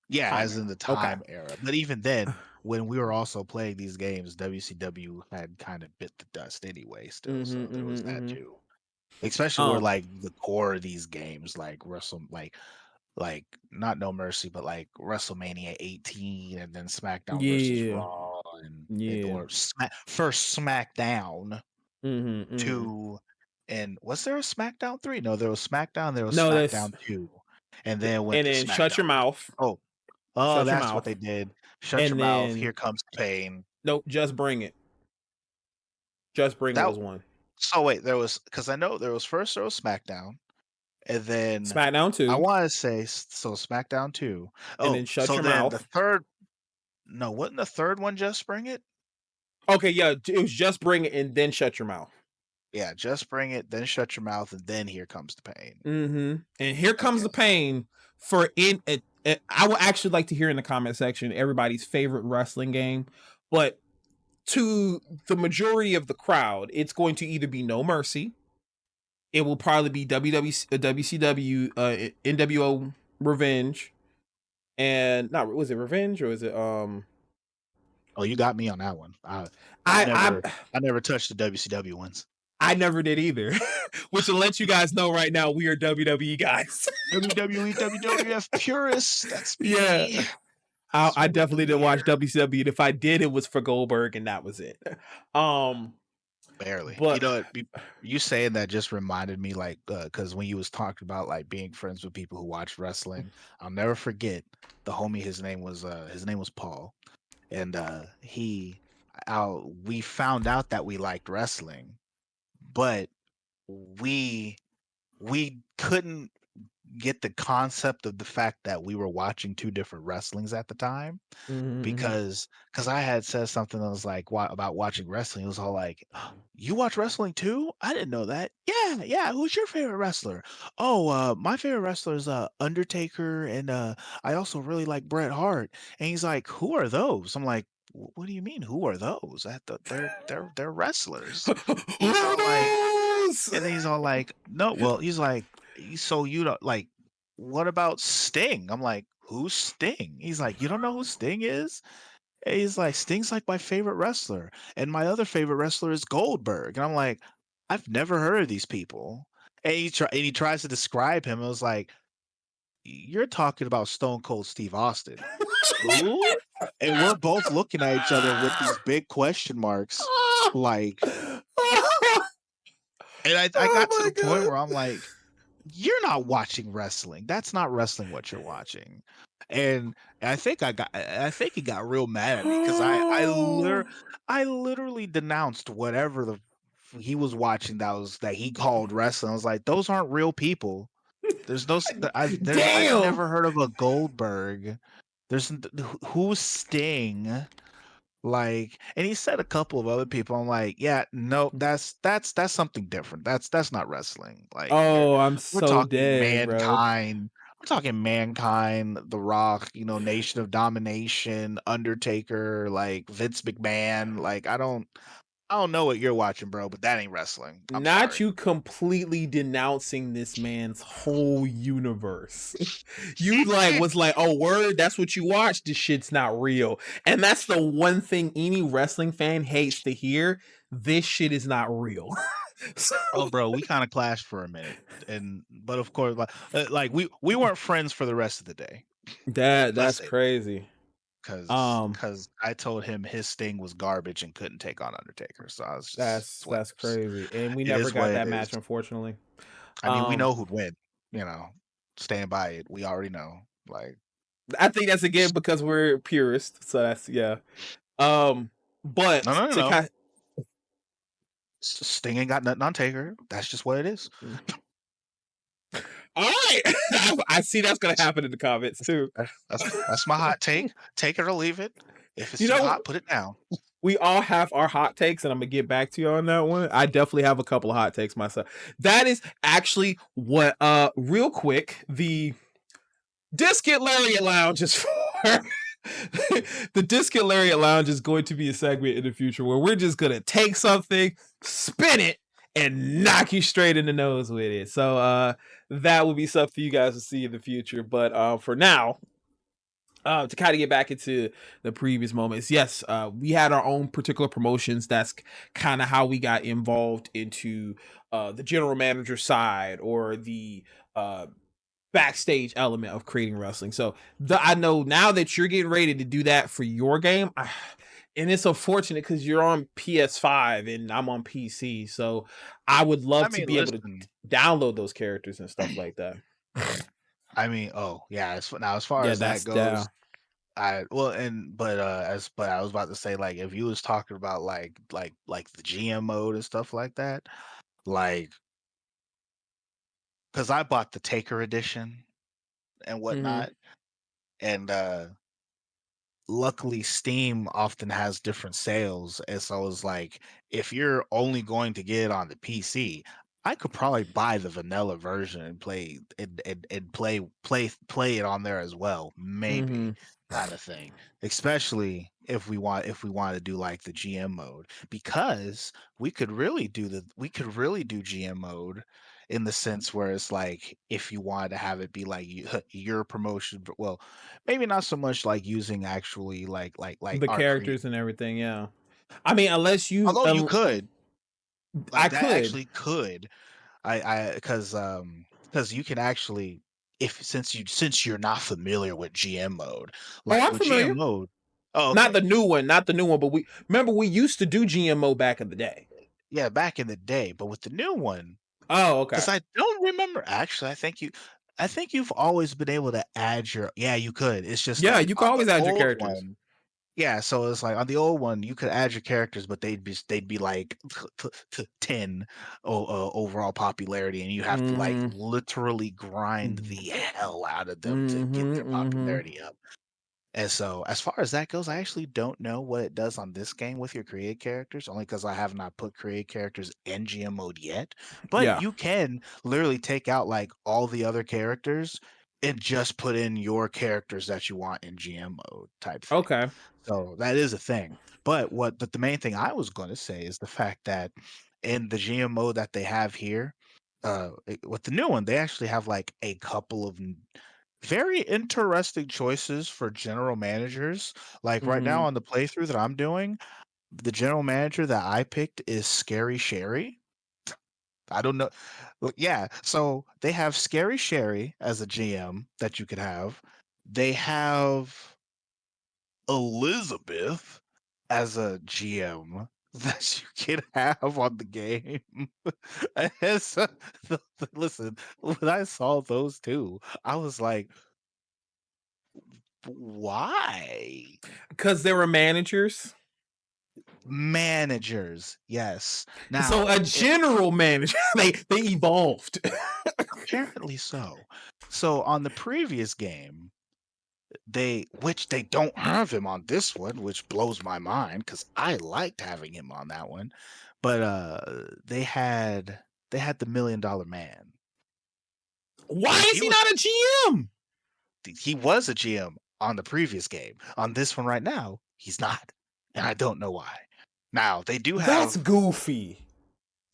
Yeah, time as in era. the Okay. time era. But even then, when we were also playing these games, WCW had kind of bit the dust anyway still, so there was that too. Especially where Um, like the core of these games, like not No Mercy, but like WrestleMania 18 and then SmackDown versus yeah, Raw and yeah. or first SmackDown Mm-hmm, mm-hmm. 2 and was there a SmackDown 3? No, there was SmackDown, there was No, that's SmackDown 2 and then went and to then shut your SmackDown mouth, Oh, oh, shut your that's what they mouth, did. Shut your and mouth. then Here comes the pain. nope, just bring it. Just bring it That was one. so wait, there was because I know there was SmackDown, and then SmackDown I 2, want to say so SmackDown 2. and Oh, then shut so your then the mouth. third no, wasn't the third one Just Bring It? Okay, yeah, it was just bring it and then shut your mouth. Yeah, Just Bring It, then Shut Your Mouth, and then Here Comes the Pain. Mm-hmm. And here comes Okay. the pain for in it. I would actually like to hear in the comment section everybody's favorite wrestling game, but to the majority of the crowd, it's going to either be No Mercy, it will probably be WCW, NWO Revenge, and not was it Revenge or is it Oh, you got me on that one. I I I never touched the WCW ones. I never did either. Which will let you guys know right now we are WWE guys. WWE WWF purists. That's Yeah. me. I Smoke the definitely didn't watch beer. WCW. And if I did, it was for Goldberg, and that was it. Um, Barely. You but know, you saying that just reminded me, like, because when you was talking about like being friends with people who watch wrestling, I'll never forget the homie. His name was Paul, and we found out that we liked wrestling, but we we couldn't get the concept of the fact that we were watching two different wrestlings at the time mm-hmm. because I had said something that was like about watching wrestling. It was all like, "You watch wrestling too? I didn't know that." Yeah, yeah. Who's your favorite wrestler? Oh, my favorite wrestler is Undertaker, and I also really like Bret Hart. And he's like, "Who are those?" I'm like, "What do you mean? Who are those? They're wrestlers." Who He's are all like, those? and then he's all like, "No." Well, he's like, "So you don't like." What about Sting? I'm like, who's Sting? He's like, you don't know who Sting is? And he's like, Sting's like my favorite wrestler. And my other favorite wrestler is Goldberg. And I'm like, I've never heard of these people. And he tries to describe him. I was like, you're talking about Stone Cold Steve Austin. Who? And we're both looking at each other with these big question marks. Like, and I Oh got to my the point god. where I'm like, you're not watching wrestling. That's not wrestling what you're watching. And I think he got real mad at me because I literally denounced whatever he was watching that he called wrestling. I was like, those aren't real people. There's no I've Damn. never heard of a Goldberg. Who's Sting? Like, and he said a couple of other people. I'm like, yeah, no, that's something different. That's not wrestling. Like, Oh, I'm we're so talking dead, bro. mankind. We're talking mankind, The Rock, Nation of Domination, Undertaker, like Vince McMahon. Like, I don't know what you're watching, bro, but that ain't wrestling. I'm Not sorry. you completely denouncing this man's whole universe. You like was like, oh word, that's what you watch. This shit's not real. And that's the one thing any wrestling fan hates to hear. This shit is not real. So, Oh, bro, we kind of clashed for a minute, but of course, like we weren't friends for the rest of the day. Let's that's say crazy. Um because I told him his Sting was garbage and couldn't take on Undertaker. So I was just that's whatever. crazy. And we It never is what got it that is. match, unfortunately. I mean, we Um know who'd win. You know, stand by it. We already know. Like, I think that's again because we're purists. So that's yeah. Um no, but no, no, to no. kind Sting ain't got nothing on Taker. That's just what it is. all right. I see that's gonna happen in the comments too. That's my hot take. Take it or leave it. If it's You too know, hot, put it down. we all have our hot takes, and I'm gonna get back to you on that one. I definitely have a couple of hot takes myself. That is actually what real quick, the Discount Lariat Lounge is for. The Discount Lariat Lounge is going to be a segment in the future where we're just gonna take something, spin it, and knock you straight in the nose with it. So that will be something you guys will see in the future. But for now, to kind of get back into the previous moments, yes, we had our own particular promotions. That's kind of how we got involved into the general manager side or the backstage element of creating wrestling. So I know now that you're getting ready to do that for your game, and it's unfortunate because you're on PS5 and I'm on PC. So I would I love to mean, be able to listen. download those characters and stuff like that. I mean, oh yeah. Now, as far Yeah, as that that's goes, down. I well, and but I was about to say, like, if you was talking about like the GM mode and stuff like that, like, because I bought the Taker edition and Mm-hmm. whatnot, and luckily Steam often has different sales, and so it's like, if you're only going to get it on the PC, I could probably buy the vanilla version and play it on there as well, Mm-hmm. maybe, kind of thing. Especially if we want to do like the GM mode, because we could really do GM mode in the sense where it's like, if you wanted to have it be like your promotion, but well, maybe not so much like using actually like The our create. characters and everything. Yeah. I mean, unless you, Although you could, I like, that could. actually could. I because you can actually, if since you're not familiar with GM mode, Oh, like I'm with GM familiar. mode. Oh, Not the okay. new one, not the new one, but we remember we used to do GMO back in the day. Yeah, back in the day, but with the new one, Oh, okay. because I don't remember. Actually, I think you've always been able to add your. Yeah, you could. It's just Yeah, like you can on the always add your old characters. one. Yeah, so it's like on the old one, you could add your characters, but they'd be like 10 overall popularity, and you have to like Mhm. literally grind Mhm. the hell out of them to get Mhm. their Mhm. popularity up. And so, as far as that goes, I actually don't know what it does on this game with your create characters, only because I have not put create characters in GM mode yet. But Yeah. you can literally take out like all the other characters and just put in your characters that you want in GM mode type thing. Okay. So that is a thing. But the main thing I was going to say is the fact that in the GM mode that they have here, with the new one, they actually have like a couple of very interesting choices for general managers. Like right now Mhm. on the playthrough that I'm doing, the general manager that I picked is Scary Sherry. I don't know. Well, yeah, so they have Scary Sherry as a GM that you could have. They have Elizabeth as a GM that you can have on the game. And so, listen, when I saw those two, I was like, why? Because they were managers. Managers, yes. So Now, a general manager, they evolved. apparently so. So on the previous game, which they don't have him on this one, which blows my mind because I liked having him on that one. But they had the $1 million man. Why And is he not a GM? he was a GM on the previous game. On this one right now, he's not. And I don't know why. Now they do That's have. goofy.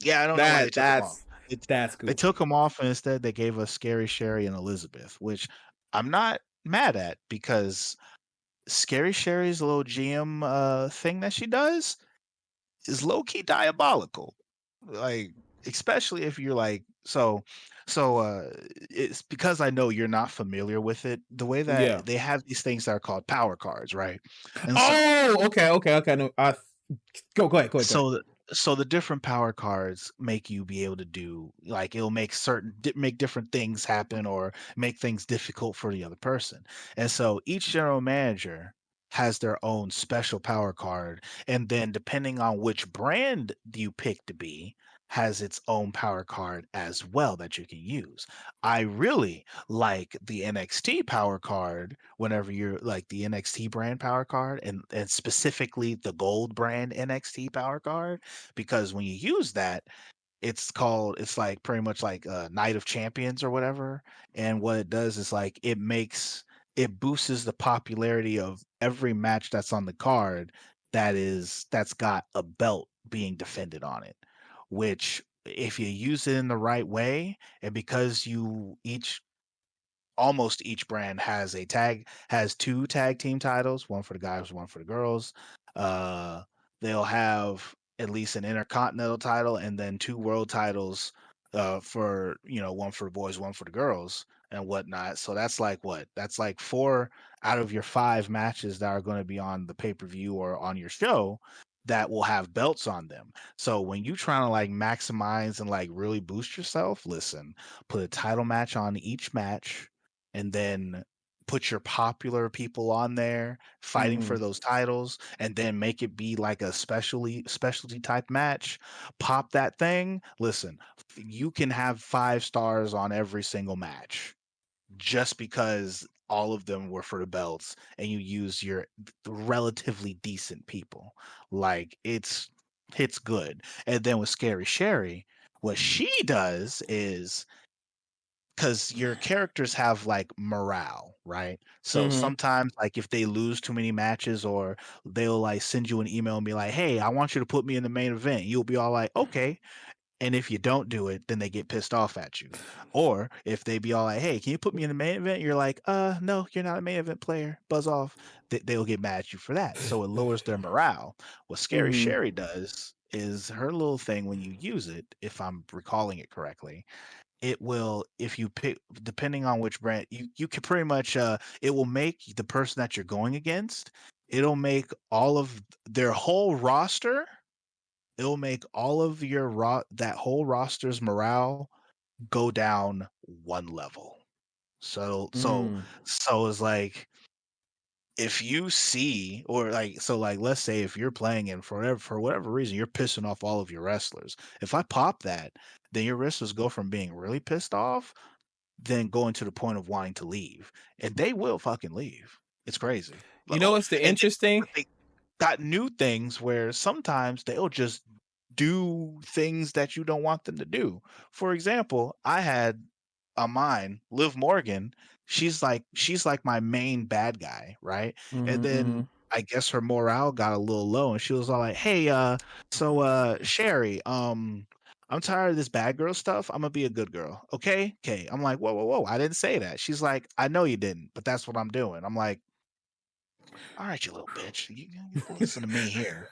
Yeah, I don't know why they That took him off. that's that's They took goofy. him off, and instead they gave us Scary Sherry and Elizabeth, which I'm not mad at, because Scary Sherry's little GM thing that she does is low key diabolical. Like, especially if you're like, it's because I know you're not familiar with it. The way Yeah. that they have these things that are called power cards, right? And Oh, okay, okay, okay. No, go ahead, go ahead, go ahead. so the so the different power cards make you be able to do, like, it'll make make different things happen or make things difficult for the other person. And so each general manager has their own special power card, and then depending on which brand you pick to be, has its own power card as well that you can use. I really like the NXT power card whenever you're like the NXT brand power card and specifically the gold brand NXT power card, because when you use that, it's like pretty much like a Night of Champions or whatever. And what it does is like it boosts the popularity of every match that's on the card that's got a belt being defended on it. Which if you use it in the right way, and because you each almost each brand has two tag team titles, one for the guys, one for the girls. Uh, they'll have at least an intercontinental title and then two world titles for one for the boys, one for the girls, and whatnot. So that's like what? That's like four out of your five matches that are going to be on the pay per view or on your show that will have belts on them. So when you trying to like maximize and like really boost yourself, listen, put a title match on each match and then put your popular people on there fighting Mm-hmm. for those titles and then make it be like a specialty type match. Pop that thing. Listen, you can have 5 stars on every single match just because all of them were for the belts and you use your relatively decent people. Like it's good. And then with Scary Sherry, what she does is because your characters have like morale, right? So Mm-hmm. sometimes, like if they lose too many matches, or they'll like send you an email and be like, "Hey, I want you to put me in the main event." You'll be all like, "Okay." And if you don't do it, then they get pissed off at you. Or if they be all like, "Hey, can you put me in the main event?" You're like, no, you're not a main event player. Buzz off." They'll get mad at you for that. So it lowers their morale. What Scary Mm-hmm. Sherry does is her little thing when you use it, if I'm recalling it correctly, it will, if you pick, depending on which brand, you can pretty much it will make the person that you're going against, it'll make all of their whole roster, it'll make all of that whole roster's morale go down one level. So it's like, if you see, or like, so like let's say if you're playing and for whatever reason you're pissing off all of your wrestlers, if I pop that, then your wrestlers go from being really pissed off then going to the point of wanting to leave, and they will fucking leave. It's crazy. You know what's the And interesting? but they got new things where sometimes they'll just do things that you don't want them to do. For example, I had on mine, Liv Morgan. She's like my main bad guy, right? And Mm-hmm. Mm-hmm. then I guess her morale got a little low, and she was all like, "Hey, Sherry, I'm tired of this bad girl stuff. I'm gonna be a good girl. Okay? Okay." I'm like, whoa, whoa, whoa. I didn't say that. She's like, "I know you didn't, but that's what I'm doing." I'm like, all right, you little bitch. You listen to me here.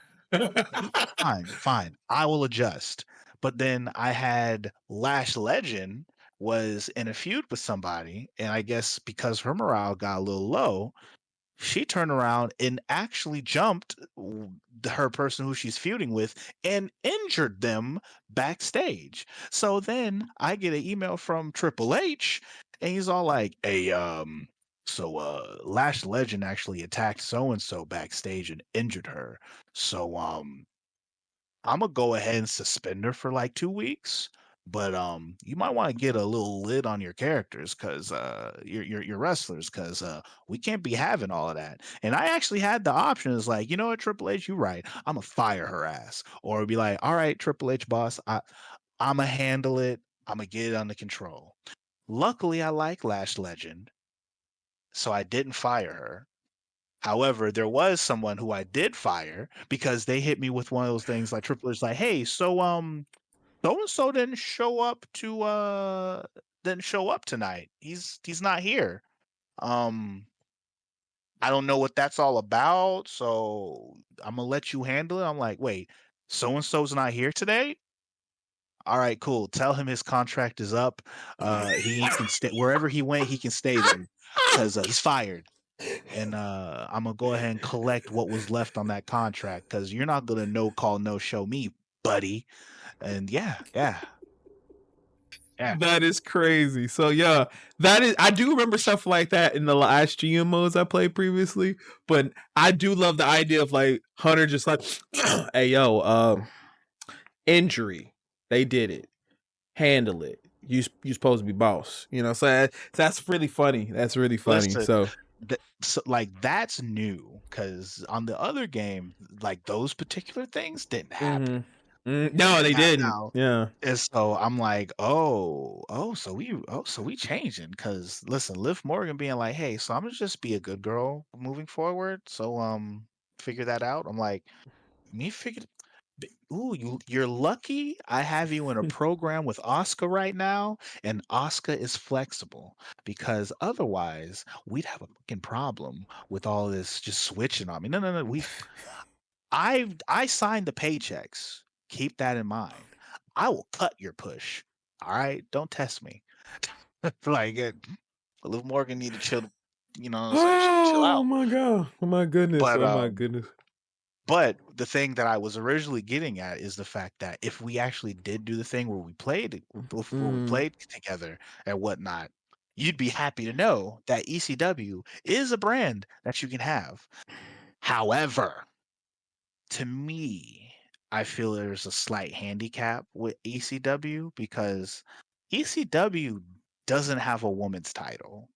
Fine, fine. I will adjust. But then I had Lash Legend was in a feud with somebody, and I guess because her morale got a little low, she turned around and actually jumped her person who she's feuding with and injured them backstage. So then I get an email from Triple H, and he's all like, "Hey, Lash Legend actually attacked so and so backstage and injured her. So I'm gonna go ahead and suspend her for like 2 weeks." But you might want to get a little lid on your characters, because your wrestlers, because we can't be having all of that. And I actually had the option, is like, you know what, Triple H, you're right. I'm gonna fire her ass, or be like, all right, Triple H boss, I'm gonna handle it. I'm gonna get it under control. Luckily, I like Lash Legend, so I didn't fire her. However, there was someone who I did fire because they hit me with one of those things like Triple H, like, "Hey, so and so didn't show up tonight. He's not here. Um, I don't know what that's all about, so I'm gonna let you handle it." I'm like, "Wait, so and so's not here today? All right, cool. Tell him his contract is up. He can stay wherever he went. He can stay there because he's fired." And I'm gonna go ahead and collect what was left on that contract, because you're not gonna no call no show me, buddy. And yeah, yeah, yeah. That is crazy. So yeah, that is. I do remember stuff like that in the last GM modes I played previously, but I do love the idea of like Hunter just like, hey yo, injury. They did it. Handle it. You supposed to be boss. So that's really funny. That's really funny. Listen, So like that's new because on the other game, like those particular things didn't happen. No, they didn't. Now, Yeah. and so I'm like, so we changing because listen, Liv Morgan being like, hey, so I'm gonna just be a good girl moving forward. So figure that out. I'm like, me figure. Ooh, you're lucky I have you in a program with Oscar right now, and Oscar is flexible because otherwise we'd have a fucking problem with all this just switching on me. No, no, no. I signed the paychecks. Keep that in mind. I will cut your push. All right, don't test me. Like Liv Morgan need to chill. You know what I'm saying? She need to chill Oh out. my god. Oh my goodness. But Oh my goodness. But the thing that I was originally getting at is the fact that if we actually did do the thing where we played together and whatnot, you'd be happy to know that ECW is a brand that you can have. However, to me, I feel there's a slight handicap with ECW because ECW doesn't have a woman's title.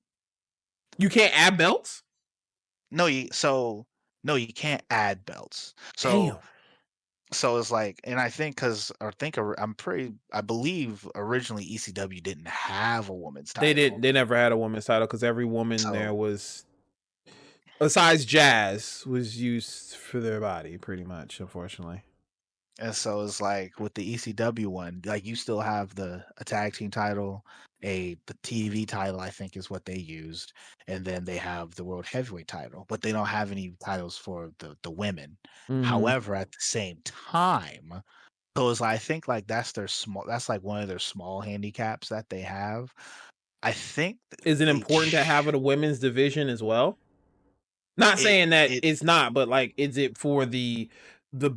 You can't add belts? No, you can't add belts. Damn. So it's like, and I think I believe originally ECW didn't have a women's title. They never had a women's title because every woman there So, was, besides Jazz, was used for their body pretty much, unfortunately. and so it's like with the ECW one, like you still have a tag team title, the TV title, I think is what they used, and then they have the world heavyweight title, but they don't have any titles for the women. Mm-hmm. However, at the same time, so it's, I think like that's like one of their small handicaps that they have. I think Is it they important to have a women's division as well? Not it saying that it it's not, but like, is it for the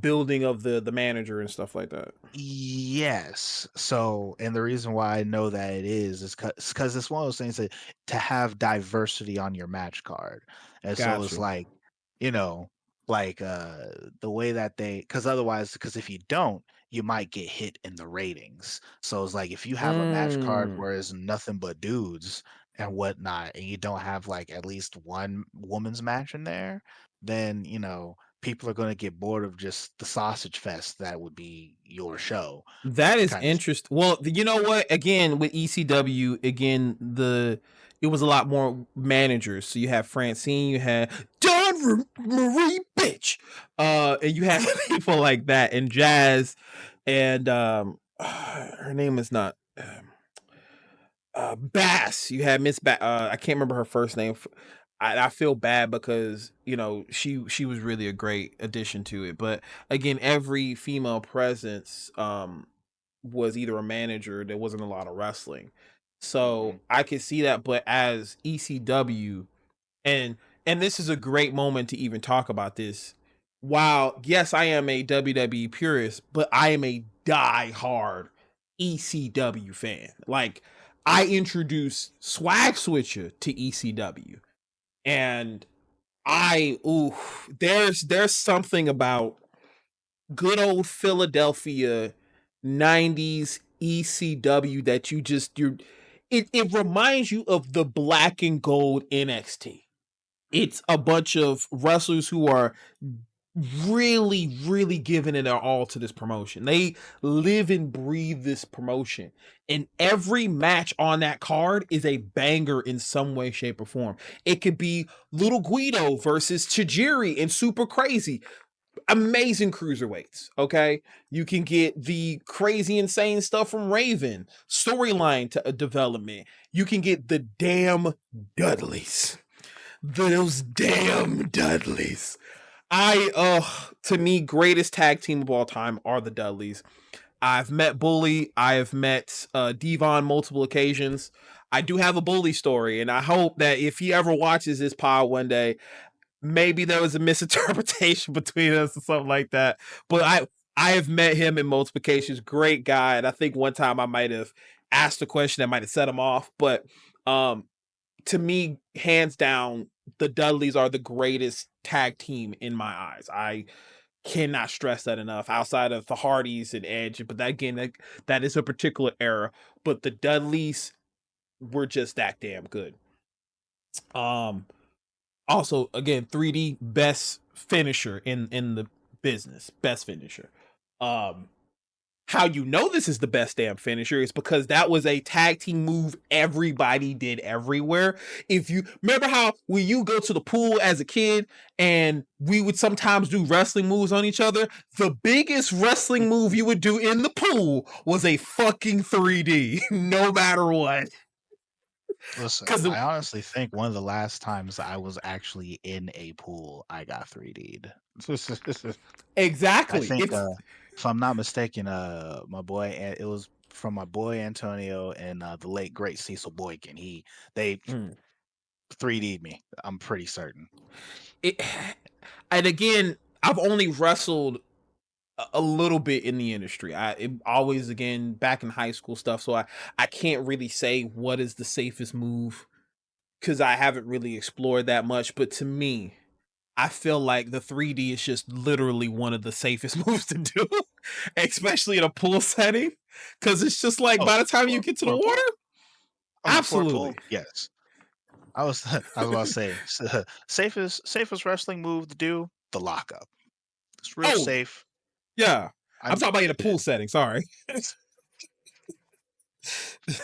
building of the manager and stuff like that? yes. So, and the reason why I know that it is because it's one of those things that to have diversity on your match card, and so Got it's you. like, you know, like the way that because otherwise, because if you don't, you might get hit in the ratings. So it's like if you have a match card Mm. where it's nothing but dudes and whatnot, and you don't have like at least one woman's match in there, then people are going to get bored of just the sausage fest that would be your show That is kind of thing. interesting. Well, you know what? Again, with ECW, it was a lot more managers. So you had Francine, you had Dawn Marie, bitch, and you had people like that, and Jazz, and her name is not Bass. You had Miss Bass. I can't remember her first name. I feel bad because she was really a great addition to it. But again, every female presence was either a manager. There wasn't a lot of wrestling, so Mhm. I could see that. But as ECW, and and this is a great moment to even talk about this. While yes, I am a WWE purist, but I am a die-hard ECW fan. Like, I introduced Swag Switcher to ECW, and there's something about good old Philadelphia 90s ECW that it reminds you of the black and gold NXT. It's a bunch of wrestlers who are really, really giving it their all to this promotion. They live and breathe this promotion. And every match on that card is a banger in some way, shape, or form. It could be Little Guido versus Chijiri and Super Crazy. Amazing cruiserweights. Okay. You can get the crazy, insane stuff from Raven, storyline to a development. You can get the damn Dudleys. Those damn Dudleys. To me, greatest tag team of all time are the Dudleys. I've met Bully. I have met Devon multiple occasions. I do have a Bully story, and I hope that if he ever watches this pod one day, maybe there was a misinterpretation between us or something like that. But I have met him in multiple occasions. Great guy, and I think one time I might have asked a question that might have set him off. But um, to me, hands down, the Dudleys are the greatest tag team in my eyes. Cannot stress that enough. Outside of the Hardys and Edge, but that again, that is a particular era. But the Dudleys were just that damn good. Um, Also, again, 3D best finisher in the business, best finisher. Um, how you know this is the best damn finisher is because that was a tag team move everybody did everywhere. If you remember how when you go to the pool as a kid and we would sometimes do wrestling moves on each other, the biggest wrestling move you would do in the pool was a fucking 3D, no matter what. Listen, Because I honestly think one of the last times I was actually in a pool, I got 3D'd. I exactly, think, it's if I'm not mistaken, my boy, it was from my boy Antonio and the late great Cecil Boykin. They mm, 3D'd me. I'm pretty certain. it. And again, I've only wrestled a little bit in the industry. Always again back in high school stuff, so I can't really say what is the safest move because I haven't really explored that much. But to me, I feel like the 3D is just literally one of the safest moves to do, especially in a pool setting, because it's just like Oh, by the time you get to the for a pool? water, For a absolutely. pool? Yes. I was about to say safest wrestling move to do, the lockup. It's real Oh safe. yeah, I I'm talking about in a pool setting. Sorry,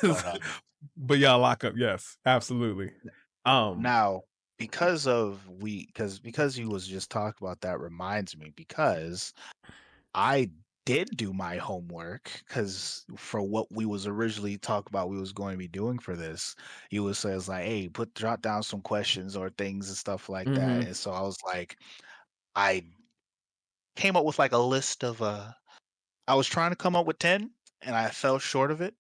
but but yeah, lock up. Yes, absolutely. Um. now because you was just talking about that reminds me because I did do my homework because for what we was originally talking about we was going to be doing for this, you was says like, hey, jot down some questions or things and stuff like that. Mm-hmm. And so I was like, I came up with like a list of I was trying to come up with 10 and I fell short of it.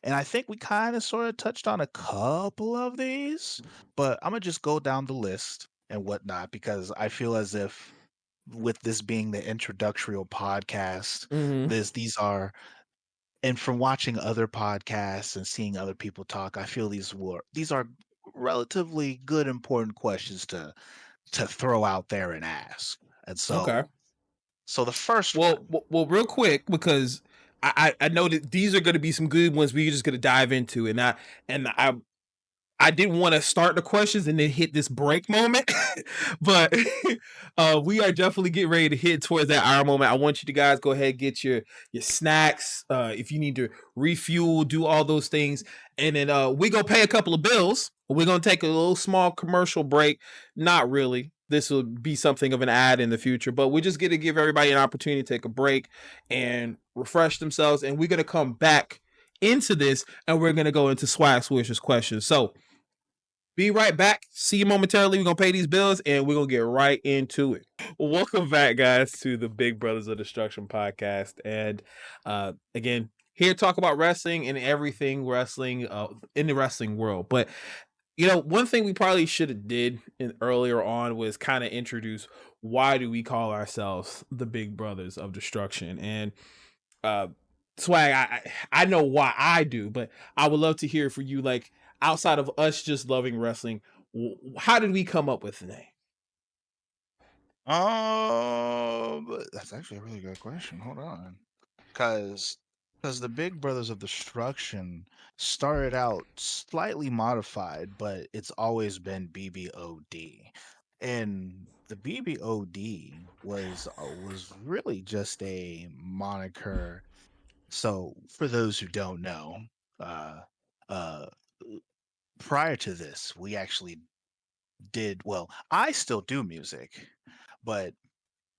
And I think we kind of sort of touched on a couple of these, but I'm gonna just go down the list and whatnot because I feel as if with this being the introductory podcast, Mm-hmm. these are and from watching other podcasts and seeing other people talk, I feel these are relatively good important questions to throw out there and ask. And Okay. so the first Well, one. real quick because I know that these are going to be some good ones we're just going to dive into, and I didn't want to start the questions and then hit this break moment, but we are definitely getting ready to hit towards that hour moment. I want you to guys go ahead get your snacks. If you need to refuel, do all those things, and then we gonna pay a couple of bills. We're gonna take a little small commercial break. Not really. This will be something of an ad in the future, but we're just gonna give everybody an opportunity to take a break and refresh themselves, and we're gonna come back into this and we're gonna go into Swag Swishers questions. So be right back. See you momentarily. We're gonna pay these bills and we're gonna get right into it. Welcome back, guys, to the Big Brothers of Destruction podcast. And again, here to talk about wrestling and everything wrestling in the wrestling world. But one thing we probably should have did earlier on was kind of introduce why do we call ourselves the Big Brothers of Destruction. And uh Swag, I know why I do, but I would love to hear for you, like outside of us just loving wrestling, how did we come up with the name? That's actually a really good question. Hold on. Because the Big Brothers of Destruction started out slightly modified, but it's always been BBOD. And the BBOD was really just a moniker. So for those who don't know, uh uh prior to this, we actually I still do music, but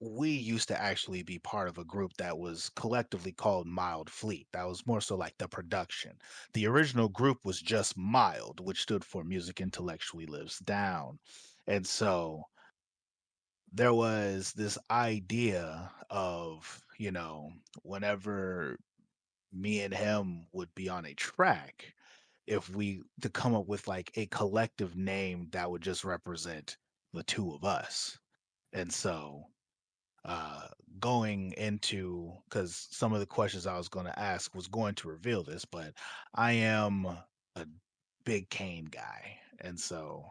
we used to actually be part of a group that was collectively called Mild Fleet. That was more so like the production. The original group was just Mild, which stood for Music Intellectually Lives Down. And so there was this idea of, whenever me and him would be on a track, if we to come up with like a collective name that would just represent the two of us. And so uh going into because some of the questions I was going to ask was going to reveal this, but I am a big Kane guy. And so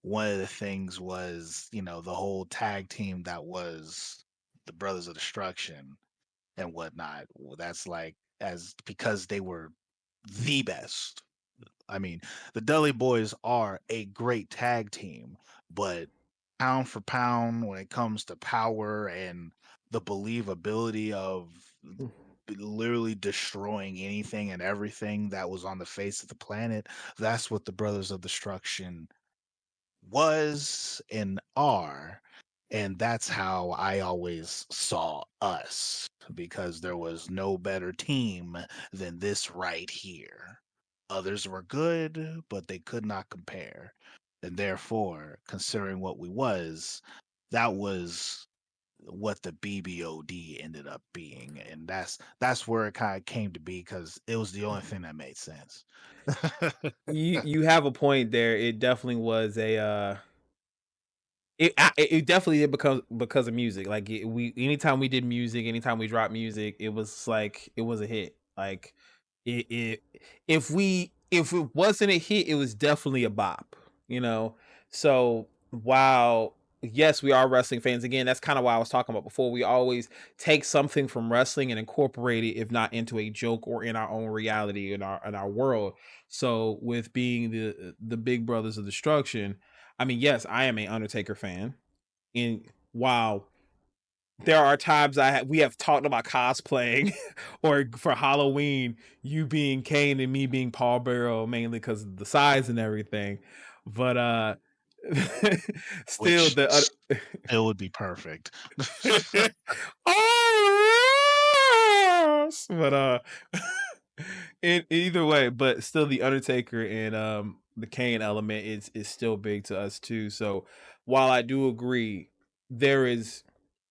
one of the things was, the whole tag team that was the Brothers of Destruction and whatnot. Well, that's like as because they were the best. I mean, the Dudley Boys are a great tag team, but pound for pound, when it comes to power and the believability of literally destroying anything and everything that was on the face of the planet, that's what the Brothers of Destruction was and are. And that's how I always saw us because there was no better team than this right here. Others were good, but they could not compare. And therefore, considering what we was, that was what the BBOD ended up being. And that's where it kind of came to be because it was the only thing that made sense. You have a point there. It definitely was a it definitely did because of music. Like we anytime we did music, anytime we dropped music, it was like it was a hit. Like it if it wasn't a hit, it was definitely a bop. You know. So while yes, we are wrestling fans. Again, that's kind of why I was talking about before. We always take something from wrestling and incorporate it, if not into a joke or in our own reality in our world. So with being the Big Brothers of Destruction, I mean, yes, I am a Undertaker fan, and while there are times we have talked about cosplaying, or for Halloween, you being Kane and me being Paul Bearer, mainly because of the size and everything, but still Which the still would be perfect. oh, but either way, but still the Undertaker and the Kane element is still big to us too. So while I do agree, there is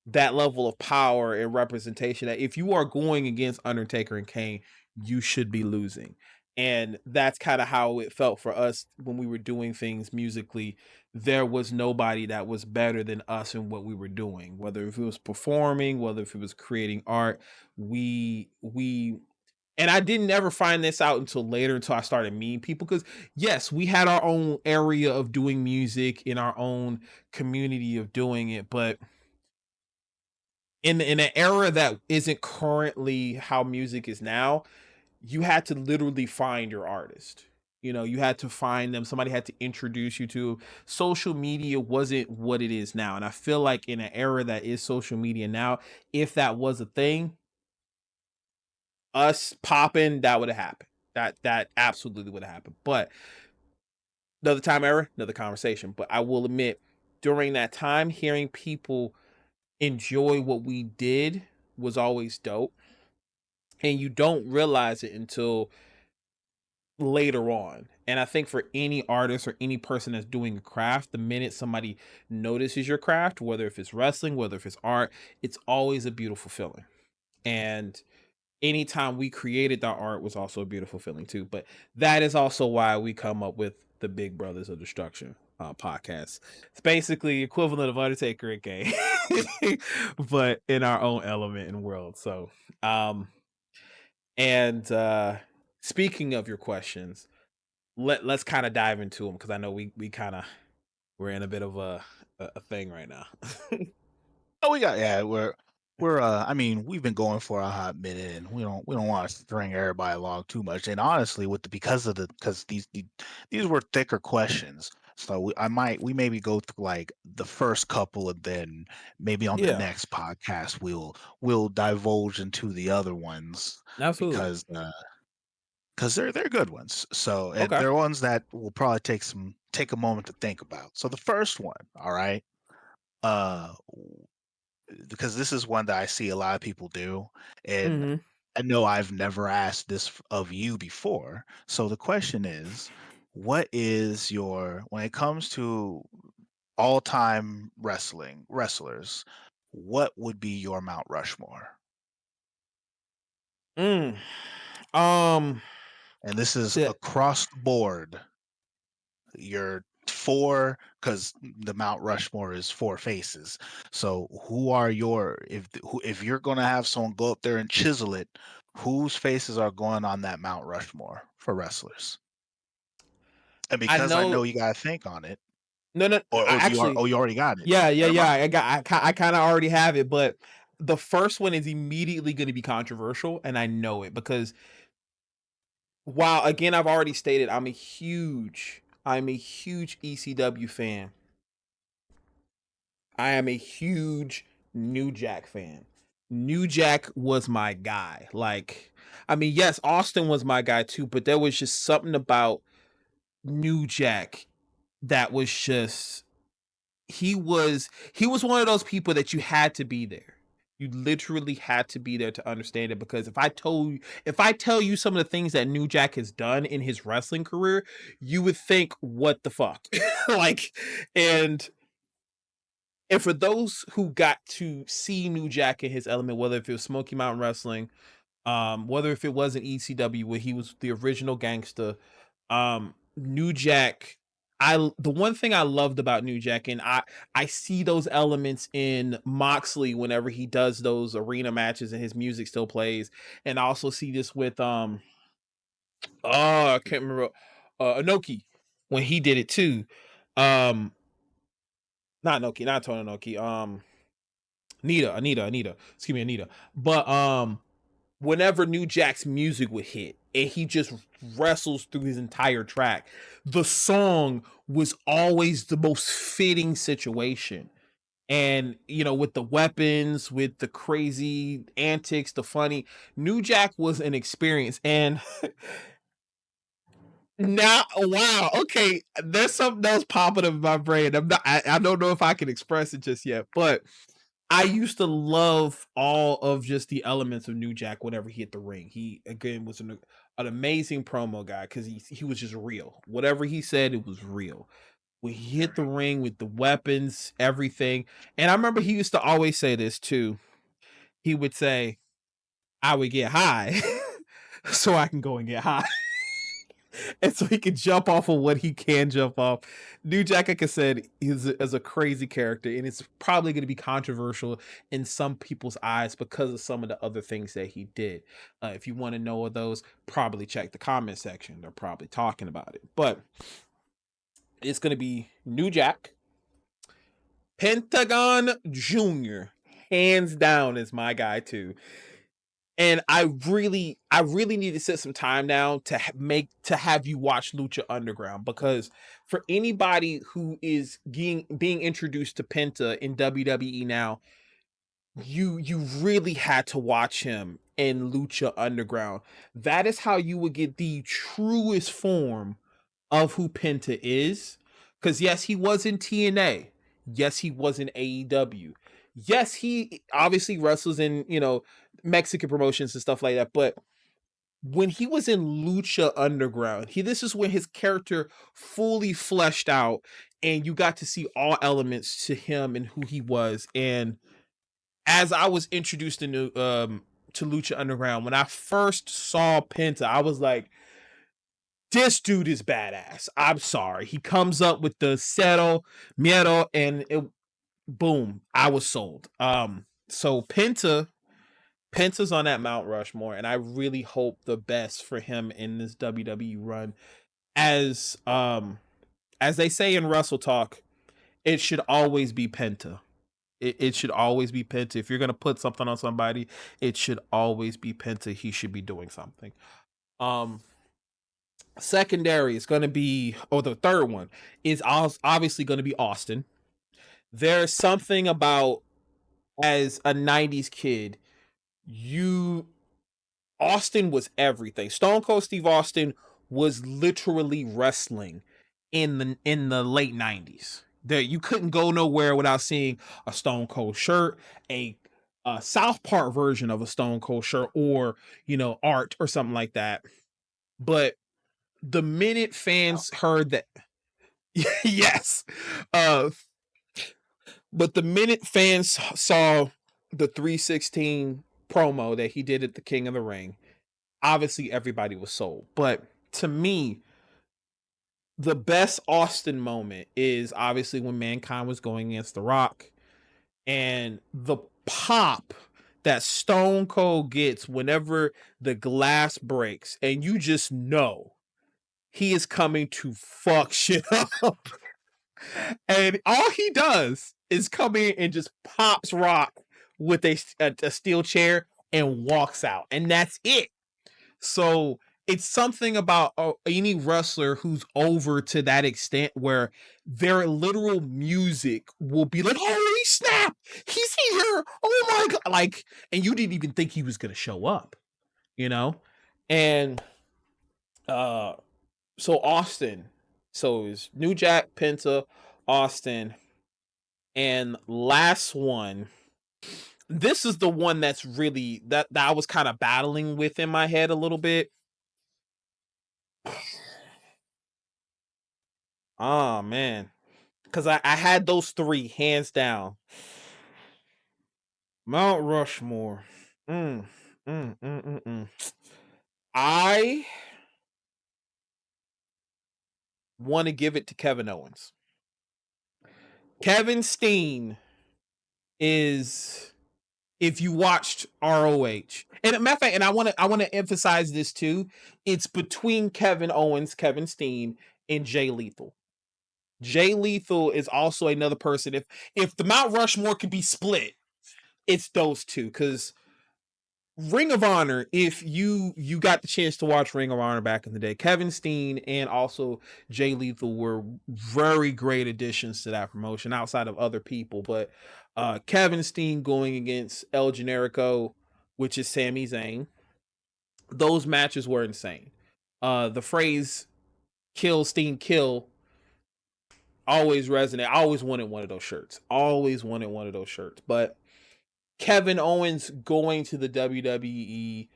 that level of power and representation that if you are going against Undertaker and Kane, you should be losing. And that's kind of how it felt for us when we were doing things musically. There was nobody that was better than us in what we were doing, whether if it was performing, whether if it was creating art. We and I didn't ever find this out until later, until I started meeting people. Because yes, we had our own area of doing music in our own community of doing it, but in an era that isn't currently how music is now, you had to literally find your artist. You know, you had to find them. Somebody had to introduce you to. Social media wasn't what it is now, and I feel like in an era that is social media now, if that was a thing, us popping, that would have happened. That absolutely would have happened. But another time era, another conversation. But I will admit, during that time, hearing people enjoy what we did was always dope. And you don't realize it until later on. And I think for any artist or any person that's doing a craft, the minute somebody notices your craft, whether if it's wrestling, whether if it's art, it's always a beautiful feeling. And anytime we created that art was also a beautiful feeling too. But that is also why we come up with the Big Brothers of Destruction podcast. It's basically equivalent of Undertaker and Kane, but in our own element and world. So and speaking of your questions, let's kind of dive into them because I know we kind of we're in a bit of a thing right now. Oh, we got yeah, we're I mean, we've been going for a hot minute and we don't want to string everybody along too much. And honestly, with the because these were thicker questions. So we maybe go through like the first couple and then maybe on the Yeah, next podcast we'll divulge into the other ones absolutely. because they're good ones. So and Okay. they're ones that will probably take a moment to think about. So the first one, all right. Uh because this is one that I see a lot of people do, and Hmm. I know I've never asked this of you before. So the question is, what is your when it comes to all-time wrestlers, what would be your Mount Rushmore? Mm. Um. And this is The, across the board. Your four, because the Mount Rushmore is four faces. So who are your if you're gonna have someone go up there and chisel it, whose faces are going on that Mount Rushmore for wrestlers? And I because I know. know you gotta think on it, No, no. or I do you actually. you already got it? Yeah, yeah, Never yeah. mind. I kind of already have it, but the first one is immediately going to be controversial, and I know it because while again I've already stated I'm a huge ECW fan. I am a huge New Jack fan. New Jack was my guy. Like, I mean, yes, Austin was my guy too, but there was just something about New Jack that was just he was one of those people that you had to be there. You literally had to be there to understand it because if I tell you some of the things that New Jack has done in his wrestling career, you would think what the fuck. like and and for those who got to see New Jack in his element, whether if it was Smoky Mountain Wrestling, whether if it was an ECW where he was the original gangster, New Jack, the one thing I loved about New Jack, and I see those elements in Moxley whenever he does those arena matches and his music still plays, and I also see this with I can't remember Inoki when he did it too. Um, not Inoki, not Tony Inoki. Anita. Excuse me, Anita. But whenever New Jack's music would hit and he just wrestles through his entire track, the song was always the most fitting situation. And with the weapons, with the crazy antics, the funny, New Jack was an experience. And now, wow, okay, there's something else popping up in my brain. I don't know if I can express it just yet, but I used to love all of just the elements of New Jack whenever he hit the ring. He again was an amazing promo guy because he was just real. Whatever he said, it was real. When he hit the ring with the weapons, everything. And I remember he used to always say this too. He would say, I would get high so I can go and get high. And so he can jump off of what he can jump off. New Jack, like I said, is a crazy character, and it's probably going to be controversial in some people's eyes because of some of the other things that he did. If you want to know of those, probably check the comment section. They're probably talking about it. But it's going to be New Jack, Pentagon Jr., hands down, is my guy too. And I really need to set some time now to have you watch Lucha Underground, because for anybody who is being introduced to Penta in WWE now, you really had to watch him in Lucha Underground. That is how you would get the truest form of who Penta is. Because yes, he was in TNA. Yes, he was in AEW. Yes, he obviously wrestles in Mexican promotions and stuff like that. But when he was in Lucha Underground, this is when his character fully fleshed out, and you got to see all elements to him and who he was. And as I was introduced to Lucha Underground, when I first saw Penta, I was like, this dude is badass. I'm sorry. He comes up with the cero, miedo, and boom, I was sold. So Penta's on that Mount Rushmore, and I really hope the best for him in this WWE run. As they say in Wrestle Talk, it should always be Penta. It should always be Penta. If you're gonna put something on somebody, it should always be Penta. He should be doing something. Secondary is gonna be, or the third one is obviously gonna be Austin. There's something about, as a 90s kid, Austin was everything. Stone Cold Steve Austin was literally wrestling in the late 90s. There, you couldn't go nowhere without seeing a Stone Cold shirt, a South Park version of a Stone Cold shirt, or art or something like that. But the minute fans heard that, yes, but the minute fans saw the 316 promo that he did at the King of the Ring, obviously everybody was sold. But to me, the best Austin moment is obviously when Mankind was going against The Rock, and the pop that Stone Cold gets whenever the glass breaks, and you just know he is coming to fuck shit up. And all he does is come in and just pops Rock with a steel chair and walks out, and that's it. So it's something about any wrestler who's over to that extent where their literal music will be like, "Holy snap, he's here! Oh my god!" Like, and you didn't even think he was gonna show up, you know? And so Austin, so it's New Jack, Penta, Austin, and last one. This is the one that's really that I was kind of battling with in my head a little bit. Oh man, because I had those three hands down. Mount Rushmore. Mm, mm. I want to give it to Kevin Owens. Kevin Steen is, if you watched ROH, and a matter of fact, and I want to emphasize this too. It's between Kevin Owens, Kevin Steen, and Jay Lethal. Jay Lethal is also another person. If the Mount Rushmore could be split, it's those two. Because Ring of Honor, if you got the chance to watch Ring of Honor back in the day, Kevin Steen and also Jay Lethal were very great additions to that promotion outside of other people. But Kevin Steen going against El Generico, which is Sami Zayn, those matches were insane. The phrase "Kill Steen Kill" always resonate. I always wanted one of those shirts. But Kevin Owens going to the WWE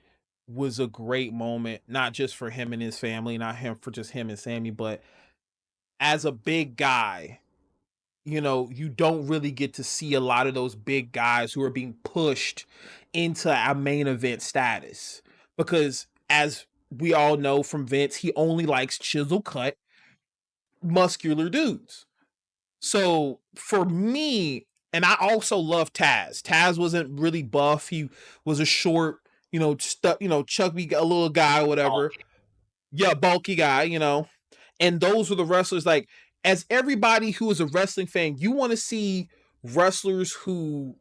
was a great moment, not just for him and his family, not him for just him and Sammy, but as a big guy, you know, you don't really get to see a lot of those big guys who are being pushed into a main event status. Because as we all know from Vince, he only likes chisel cut, muscular dudes. So for me, and I also love Taz. Taz wasn't really buff. He was a short, chubby, a little guy, whatever. Yeah, bulky guy, And those were the wrestlers. Like, as everybody who is a wrestling fan, you want to see wrestlers who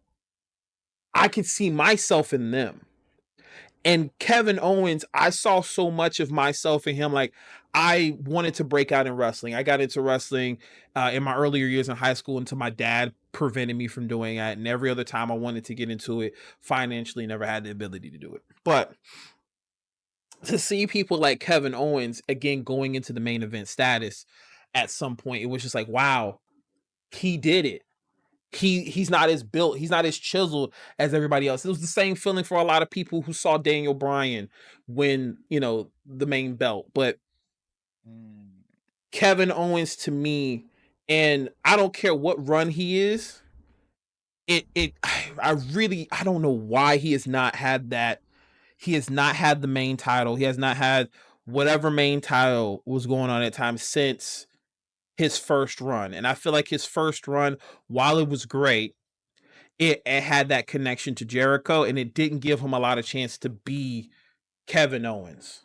I could see myself in them. And Kevin Owens, I saw so much of myself in him. Like, I wanted to break out in wrestling. I got into wrestling in my earlier years in high school until my dad prevented me from doing that. And every other time I wanted to get into it, financially never had the ability to do it. But to see people like Kevin Owens, again, going into the main event status at some point, it was just like, wow, he did it. He's not as built, he's not as chiseled as everybody else. It was the same feeling for a lot of people who saw Daniel Bryan win, the main belt. But Kevin Owens, to me, and I don't care what run he is, I don't know why he has not had that. He has not had the main title. He has not had whatever main title was going on at times since his first run. And I feel like his first run, while it was great, it had that connection to Jericho, and it didn't give him a lot of chance to be Kevin Owens.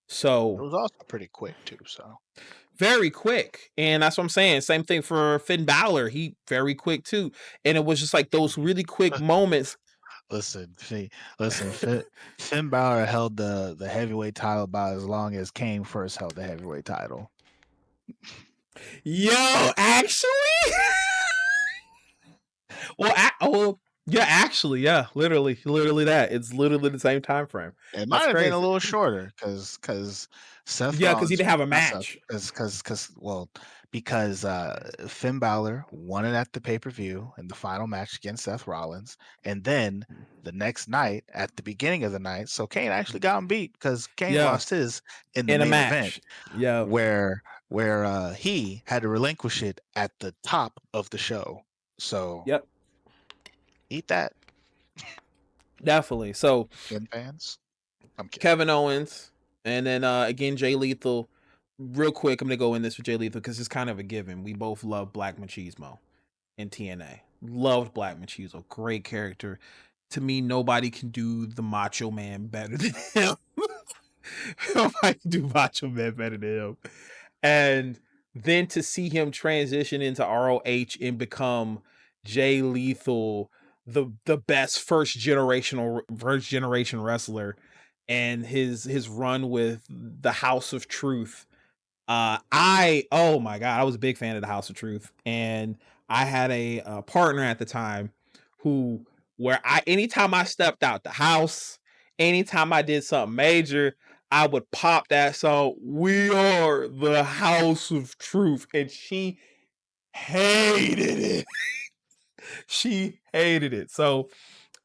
So it was also pretty quick too. So very quick, and that's what I'm saying. Same thing for Finn Balor. He very quick too, and it was just like those really quick moments. Listen, Finn Balor held the heavyweight title about as long as Kane first held the heavyweight title. Yo, actually. Well, yeah, actually, yeah, literally that. It's literally the same time frame. It might have been a little shorter because Seth. Yeah, because he didn't have a match. Because Finn Balor won it at the pay-per-view in the final match against Seth Rollins, and then the next night at the beginning of the night, so Kane actually got him beat because Kane lost his in the main event. Yeah, where he had to relinquish it at the top of the show. So yep, eat that. Definitely. So Finn fans, I'm kidding. Kevin Owens, and then again Jay Lethal. Real quick, I'm gonna go in this with Jay Lethal because it's kind of a given. We both love Black Machismo in TNA. Loved Black Machismo, great character. To me, nobody can do the Macho Man better than him. Nobody can do Macho Man better than him. And then to see him transition into ROH and become Jay Lethal, the best first generation wrestler, and his run with the House of Truth. Oh my god, I was a big fan of the House of Truth, and I had a partner at the time who, where anytime I stepped out the house, anytime I did something major, I would pop that song, "We Are the House of Truth," and she hated it. She hated it. So,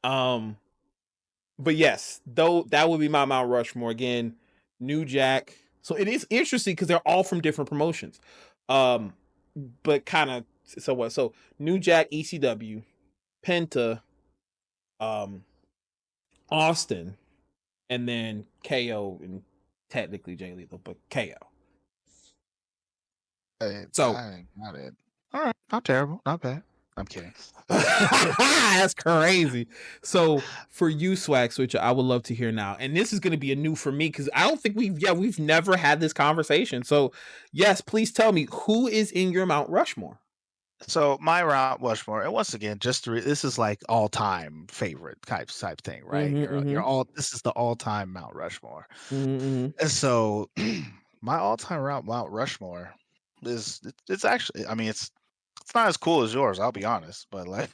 um, but yes, though that would be my Mount Rushmore again. New Jack. So it is interesting because they're all from different promotions. Um, but kind of so what? So New Jack, ECW, Penta, um, Austin, and then KO and technically Jay Lethal, but KO. So I got it. All right, not terrible, not bad. I'm kidding. that's crazy. So for you, Swag Switcher, I would love to hear now. And this is going to be a new for me because I don't think we've never had this conversation. So yes, please tell me, who is in your Mount Rushmore? So my Mount Rushmore, and once again, this is like all time favorite type thing, right? You're all this is the all time Mount Rushmore, and so my all time Mount Rushmore is it's actually, I mean, it's not as cool as yours, I'll be honest, but like,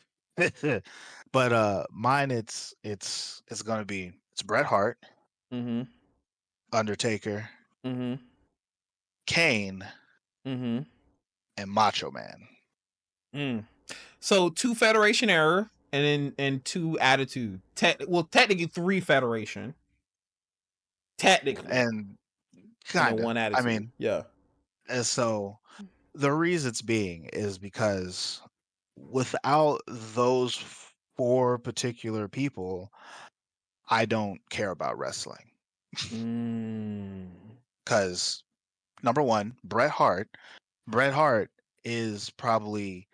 but mine it's gonna be it's Bret Hart, Mm-hmm. Undertaker, Mm-hmm. Kane, Mm-hmm. and Macho Man. Mm. So 2 Federation error and 2 attitude. Technically 3 Federation. Technically. And And then kind of, 1 I attitude. mean, Yeah. and so the reasons being is because without those four particular people, I don't care about wrestling. Mm. Because number one, Bret Hart is probably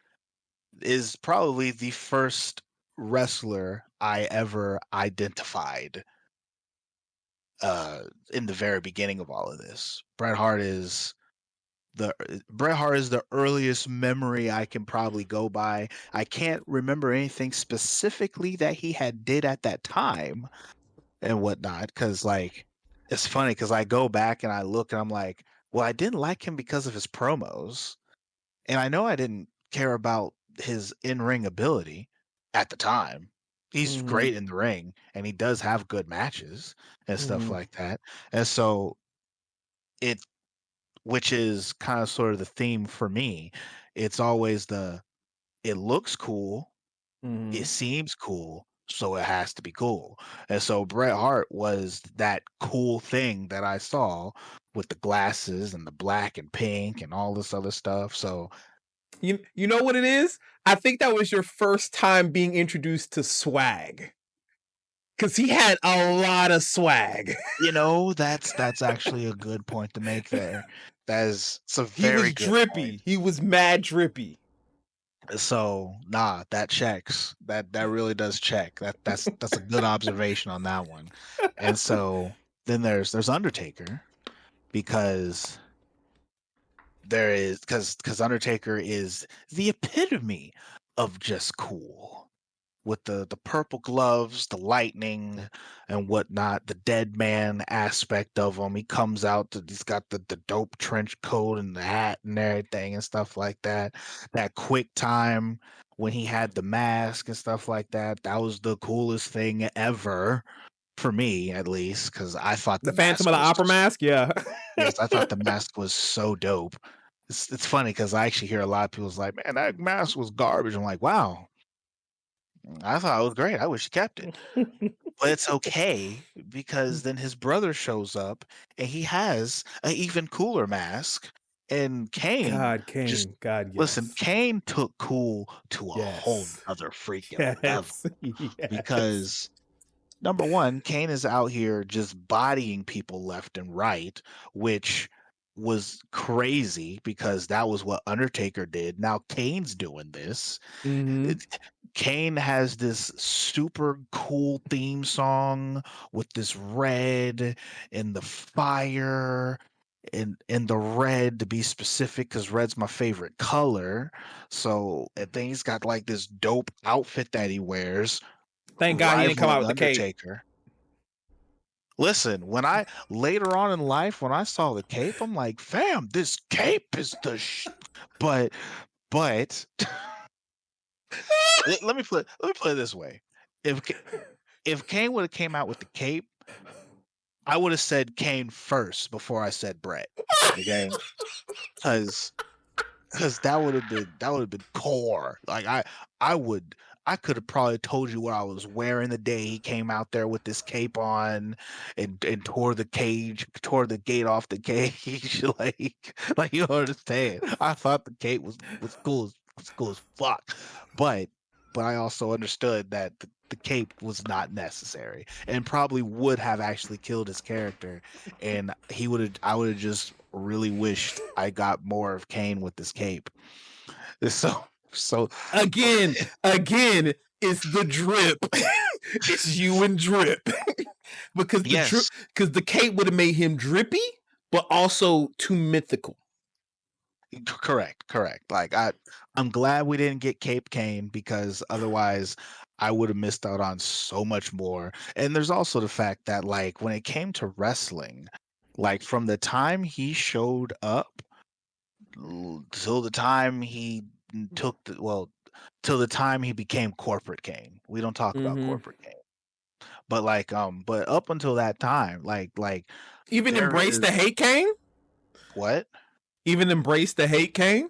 the first wrestler I ever identified in the very beginning of all of this. Bret Hart is the earliest memory I can probably go by. I can't remember anything specifically that he had did at that time and whatnot, because like it's funny because I go back and I look and I'm like, well, I didn't like him because of his promos, and I know I didn't care about his in-ring ability at the time. He's Mm-hmm. great in the ring and he does have good matches and stuff Mm-hmm. like that. And so it which is kind of sort of the theme for me. It's always it looks cool, Mm-hmm. it seems cool, so it has to be cool. And so Bret Hart was that cool thing that I saw with the glasses and the black and pink and all this other stuff. So You know what it is? I think that was your first time being introduced to swag. Cause he had a lot of swag. that's actually a good point to make there. It's a He very was good point. drippy. He was mad drippy. So nah, that checks. That really does check. That's a good observation on that one. And so then there's Undertaker, because because Undertaker is the epitome of just cool, with the purple gloves, the lightning and whatnot, the dead man aspect of him. He comes out, he's got the dope trench coat and the hat and everything and stuff like that. That quick time when he had the mask and stuff like that, that was the coolest thing ever for me, at least, because I thought The the Phantom mask of the was Opera mask, yeah. yes, I thought the mask was so dope. It's funny because I actually hear a lot of people's like, man, that mask was garbage. I'm like, wow, I thought it was great. I wish he kept it. But it's okay because then his brother shows up and he has an even cooler mask. And Kane God, just Kane. God, listen, yes. Kane took cool to a whole Yes. other freaking level, Yes. Yes. because number one, Kane is out here just bodying people left and right, which was crazy because that was what Undertaker did. Now Kane's doing this. Mm-hmm. It, Kane has this super cool theme song with this red and the fire. in the red, to be specific, because red's my favorite color. So and then he's got like this dope outfit that he wears, Thank God he didn't come out rivaling with the cape. Undertaker. Listen, when I later on in life, when I saw the cape, I'm like, fam, this cape is the but but let me put it this way. If if Kane would have came out with the cape, I would have said Kane first before I said Brett. Okay? Because that would have been core. Like I would I could have probably told you what I was wearing the day he came out there with this cape on and tore the gate off the cage. like you understand. I thought the cape was cool as fuck. But I also understood that the cape was not necessary and probably would have actually killed his character, and I would have just really wished I got more of Kane with this cape. So so Again, it's the drip. It's you and drip. because yes, the cape would have made him drippy, but also too mythical. correct. Like I'm glad we didn't get Cape Kane, because otherwise I would have missed out on so much more. And there's also the fact that, like, when it came to wrestling, like from the time he showed up till the time he took the well till the time he became corporate Kane. We don't talk about Mm-hmm. corporate Kane. But but up until that time, Even there embrace is the hate Kane. what? Even embrace the hate Kane.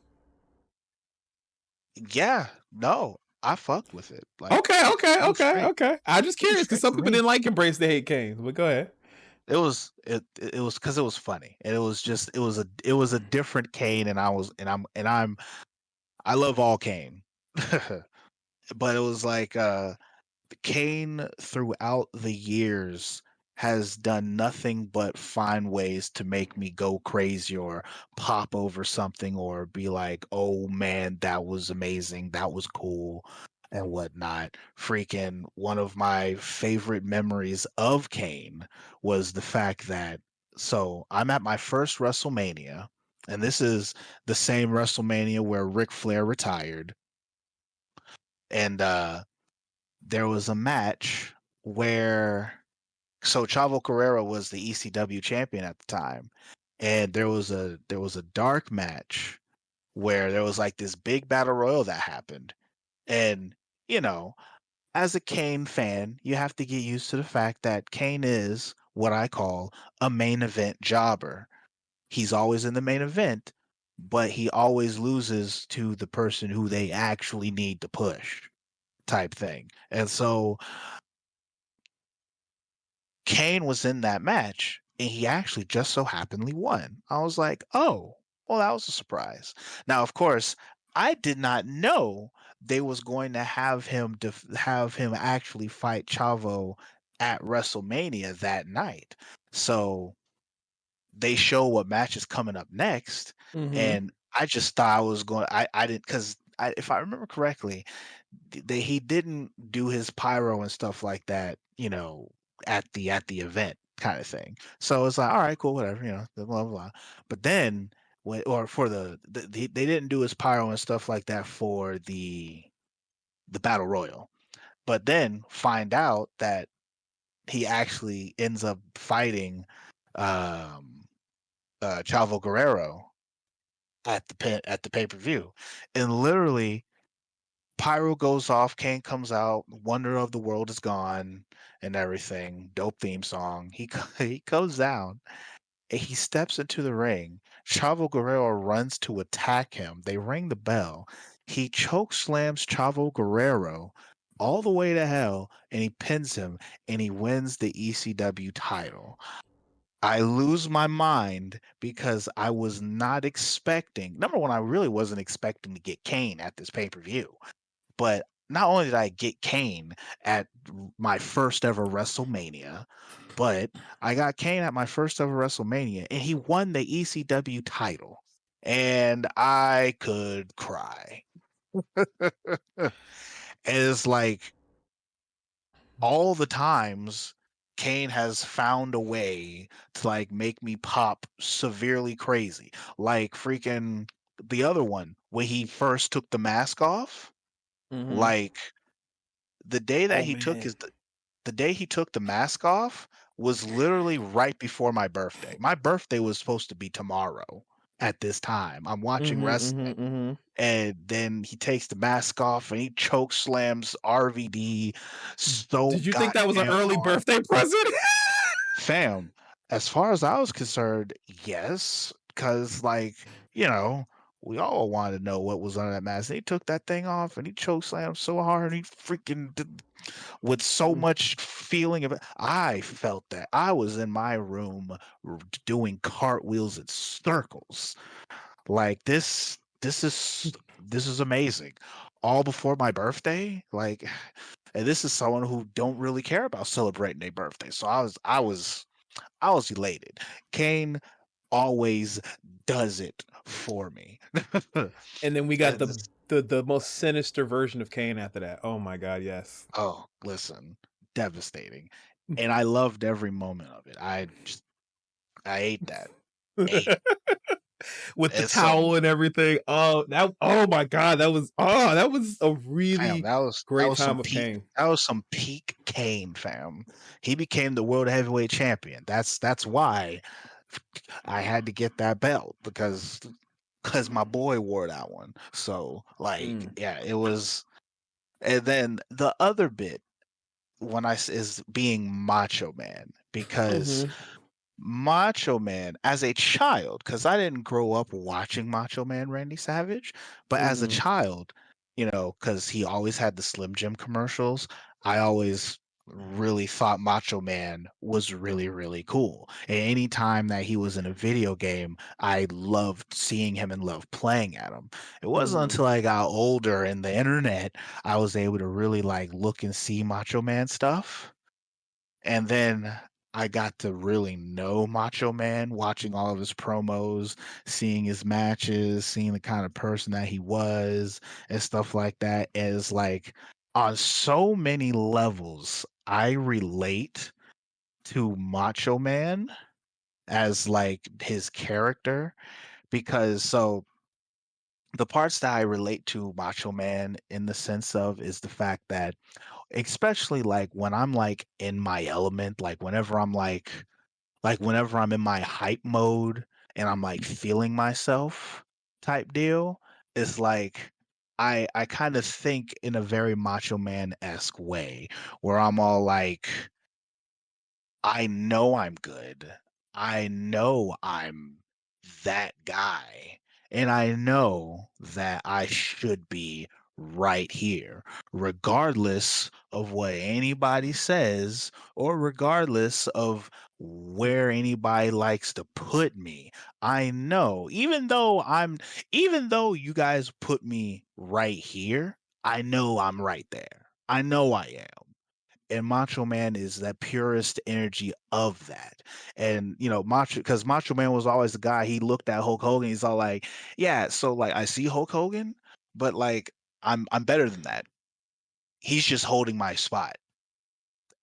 Yeah, no, I fucked with it. Like it was straight. Okay. I'm just It was curious because straight some for people me. didn't like embrace the hate Kane. But go ahead. It was because it was funny, and it was a different Kane, and I love all Kane, but it was like Kane throughout the years has done nothing but find ways to make me go crazy or pop over something or be like, oh man, that was amazing. That was cool and whatnot. Freaking one of my favorite memories of Kane was the fact that, so I'm at my first WrestleMania, and this is the same WrestleMania where Ric Flair retired. And there was a match where Chavo Guerrero was the ECW champion at the time, and there was a dark match where there was like this big battle royal that happened, and you know, as a Kane fan, you have to get used to the fact that Kane is what I call a main event jobber. He's always in the main event, but he always loses to the person who they actually need to push, type thing. And so Kane was in that match, and he actually just so happenly won. I was like, oh, well, that was a surprise. Now, of course, I did not know they was going to have him actually fight Chavo at WrestleMania that night. So they show what match is coming up next, Mm-hmm. and I just thought I was going. I didn't, because if I remember correctly, he didn't do his pyro and stuff like that, at the event kind of thing. So it's like, all right, cool, whatever, blah blah blah. But then when or for they didn't do his pyro and stuff like that for the battle royal. But then find out that he actually ends up fighting um Chavo Guerrero at the pay-per-view. And literally Pyro goes off, Kane comes out, Wonder of the World is gone, and everything. Dope theme song. He goes down, and he steps into the ring. Chavo Guerrero runs to attack him. They ring the bell. He choke slams Chavo Guerrero all the way to hell, and he pins him, and he wins the ECW title. I lose my mind because I was not expecting. Number one, I really wasn't expecting to get Kane at this pay-per-view. But not only did I get Kane at my first ever WrestleMania, but I got Kane at my first ever WrestleMania, and he won the ECW title. And I could cry. And it's like all the times Kane has found a way to like make me pop severely crazy. Like freaking the other one when he first took the mask off, Mm-hmm. like the day that Oh he took man. his the day he took the mask off was literally right before my birthday. My birthday was supposed to be tomorrow at this time. I'm watching Mm-hmm. wrestling. Mm-hmm. Mm-hmm. And then he takes the mask off and he choke slams RVD so Did you think that was an goddamn early hard. birthday present? Fam, as far as I was concerned, yes, because like, you know, we all wanted to know what was under that mask. And he took that thing off and he choke slammed so hard. He freaking did with so much feeling of it. I felt that. I was in my room doing cartwheels and circles. Like this is amazing. All before my birthday, like, and this is someone who don't really care about celebrating their birthday. So I was elated. Kane always does it for me. And then we got And the this, the most sinister version of Kane after that. Oh my god, yes. oh, listen, devastating. And I loved every moment of it. I ate that. Ate. With the And so towel and everything. Oh my god, that was a fam, really that great was some time of peak Kane. that was some peak Kane, fam. He became the world heavyweight champion. That's why I had to get that belt because my boy wore that one. So like, Mm. yeah, it was. And then the other bit when is being Macho Man because Mm-hmm. Macho Man as a child, because I didn't grow up watching Macho Man Randy Savage, but as a Mm-hmm. child, because he always had the Slim Jim commercials, I always really thought Macho Man was really, really cool. And any time that he was in a video game, I loved seeing him and loved playing at him. It wasn't Mm-hmm. until I got older and the internet, I was able to really like look and see Macho Man stuff. And then I got to really know Macho Man, watching all of his promos, seeing his matches, seeing the kind of person that he was, and stuff like that. As like on so many levels, I relate to Macho Man as like his character because so the parts that I relate to Macho Man in the sense of is the fact that especially like when I'm like in my element, like whenever I'm in my hype mode and I'm like feeling myself type deal, it's like I kind of think in a very Macho Man-esque way where I'm all like I know I'm good. I know I'm that guy. And I know that I should be right here, regardless of what anybody says or regardless of where anybody likes to put me. I know, even though you guys put me right here, I know I'm right there. I know I am and Macho Man is that purest energy of that. And Macho because Macho Man was always the guy. He looked at Hulk Hogan. He's all like, "Yeah, so like I see Hulk Hogan, but like I'm better than that. He's just holding my spot,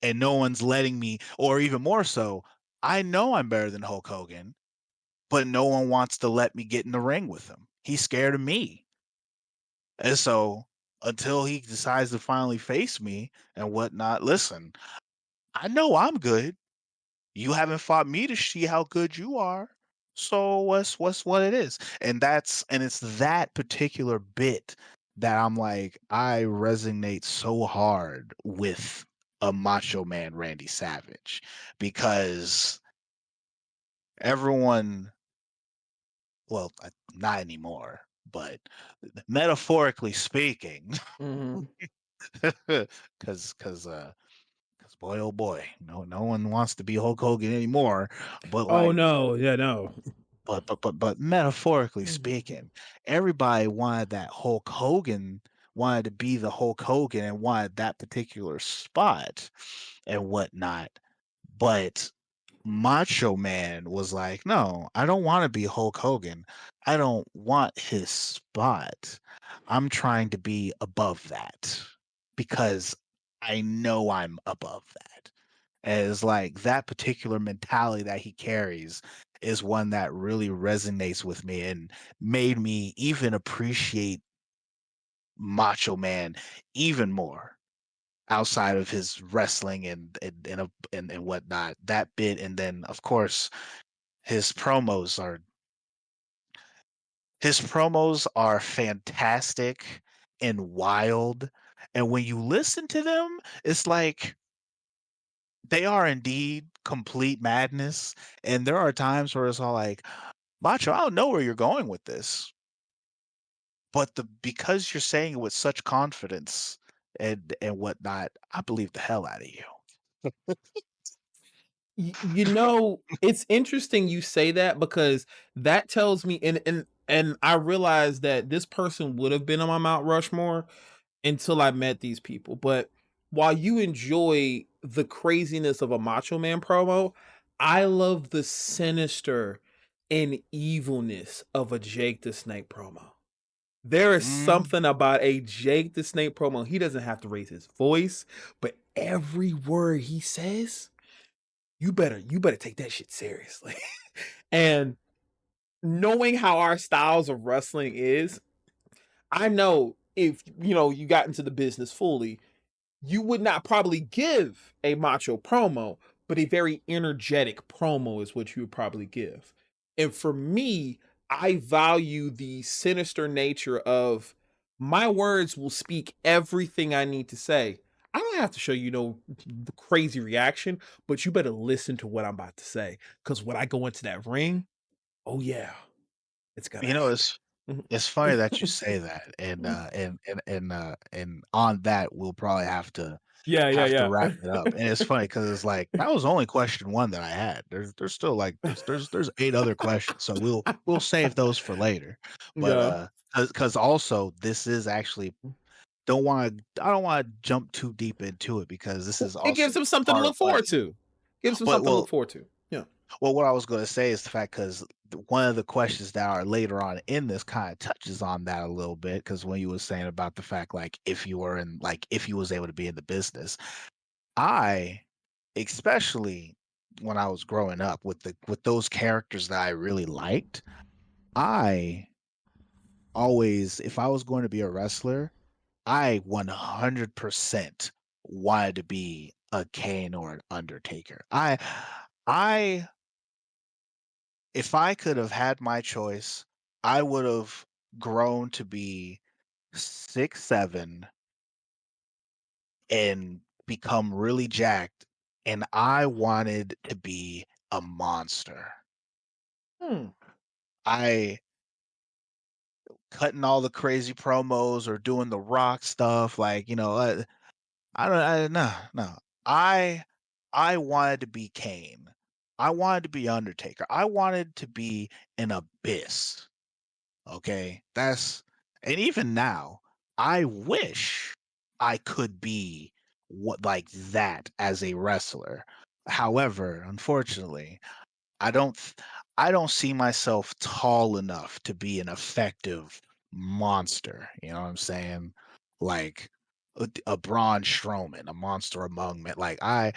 and no one's letting me. Or even more so, I know I'm better than Hulk Hogan, but no one wants to let me get in the ring with him. He's scared of me, and so." Until he decides to finally face me and whatnot, listen, I know I'm good. You haven't fought me to see how good you are. So what's what it is. And it's that particular bit that I'm like, I resonate so hard with a Macho Man Randy Savage because everyone, well, not anymore, but metaphorically speaking, Mm-hmm. because boy oh boy, no one wants to be Hulk Hogan anymore. But Oh like no, yeah, no. but metaphorically speaking, everybody wanted that Hulk Hogan, wanted to be the Hulk Hogan and wanted that particular spot and whatnot. But Macho Man was like, no, I don't want to be Hulk Hogan. I don't want his spot. I'm trying to be above that because I know I'm above that. And it's like that particular mentality that he carries is one that really resonates with me and made me even appreciate Macho Man even more outside of his wrestling and whatnot. That bit, and then of course his promos are his promos are fantastic and wild. And when you listen to them, it's like they are indeed complete madness. And there are times where it's all like, Macho, I don't know where you're going with this. But because you're saying it with such confidence and whatnot, I believe the hell out of you. You know, it's interesting you say that because that tells me, and I realized that this person would have been on my Mount Rushmore until I met these people. But while you enjoy the craziness of a Macho Man promo, I love the sinister and evilness of a Jake the Snake promo. There is Mm, something about a Jake the Snake promo. He doesn't have to raise his voice, but every word he says, you better take that shit seriously. And knowing how our styles of wrestling is, I know if you got into the business fully, you would not probably give a macho promo, but a very energetic promo is what you would probably give. And for me, I value the sinister nature of my words will speak everything I need to say. I don't have to show the crazy reaction, but you better listen to what I'm about to say. Because when I go into that ring, oh yeah, it's gonna you know, it's funny that you happen. say that, and on that, we'll probably Yeah, yeah, have to yeah. wrap it up. And it's funny because it's like that was only question one that I had. There's still like there's 8 other questions, so we'll save those for later. But, Yeah. because also this is actually I don't wanna jump too deep into it because this Well, is it also gives him something to part of look what forward to. Gives him but something to look well forward to. Yeah. well, what I was gonna say is the fact because one of the questions that are later on in this kinda touches on that a little bit. Because when you were saying about the fact, like, if you was able to be in the business, I especially when I was growing up with those characters that I really liked, I always if I was going to be a wrestler, I 100% wanted to be a Kane or an Undertaker. I if I could have had my choice, I would have grown to be 6'7" and become really jacked, and I wanted to be a monster. Hmm. I cutting all the crazy promos or doing the rock stuff, like, I don't no, no. I I wanted to be Kane. I wanted to be Undertaker. I wanted to be an abyss. Okay? That's and even now, I wish I could be what like that as a wrestler. However, unfortunately, I don't th- I don't see myself tall enough to be an effective monster. You know what I'm saying? Like a Braun Strowman, a monster among men. Like I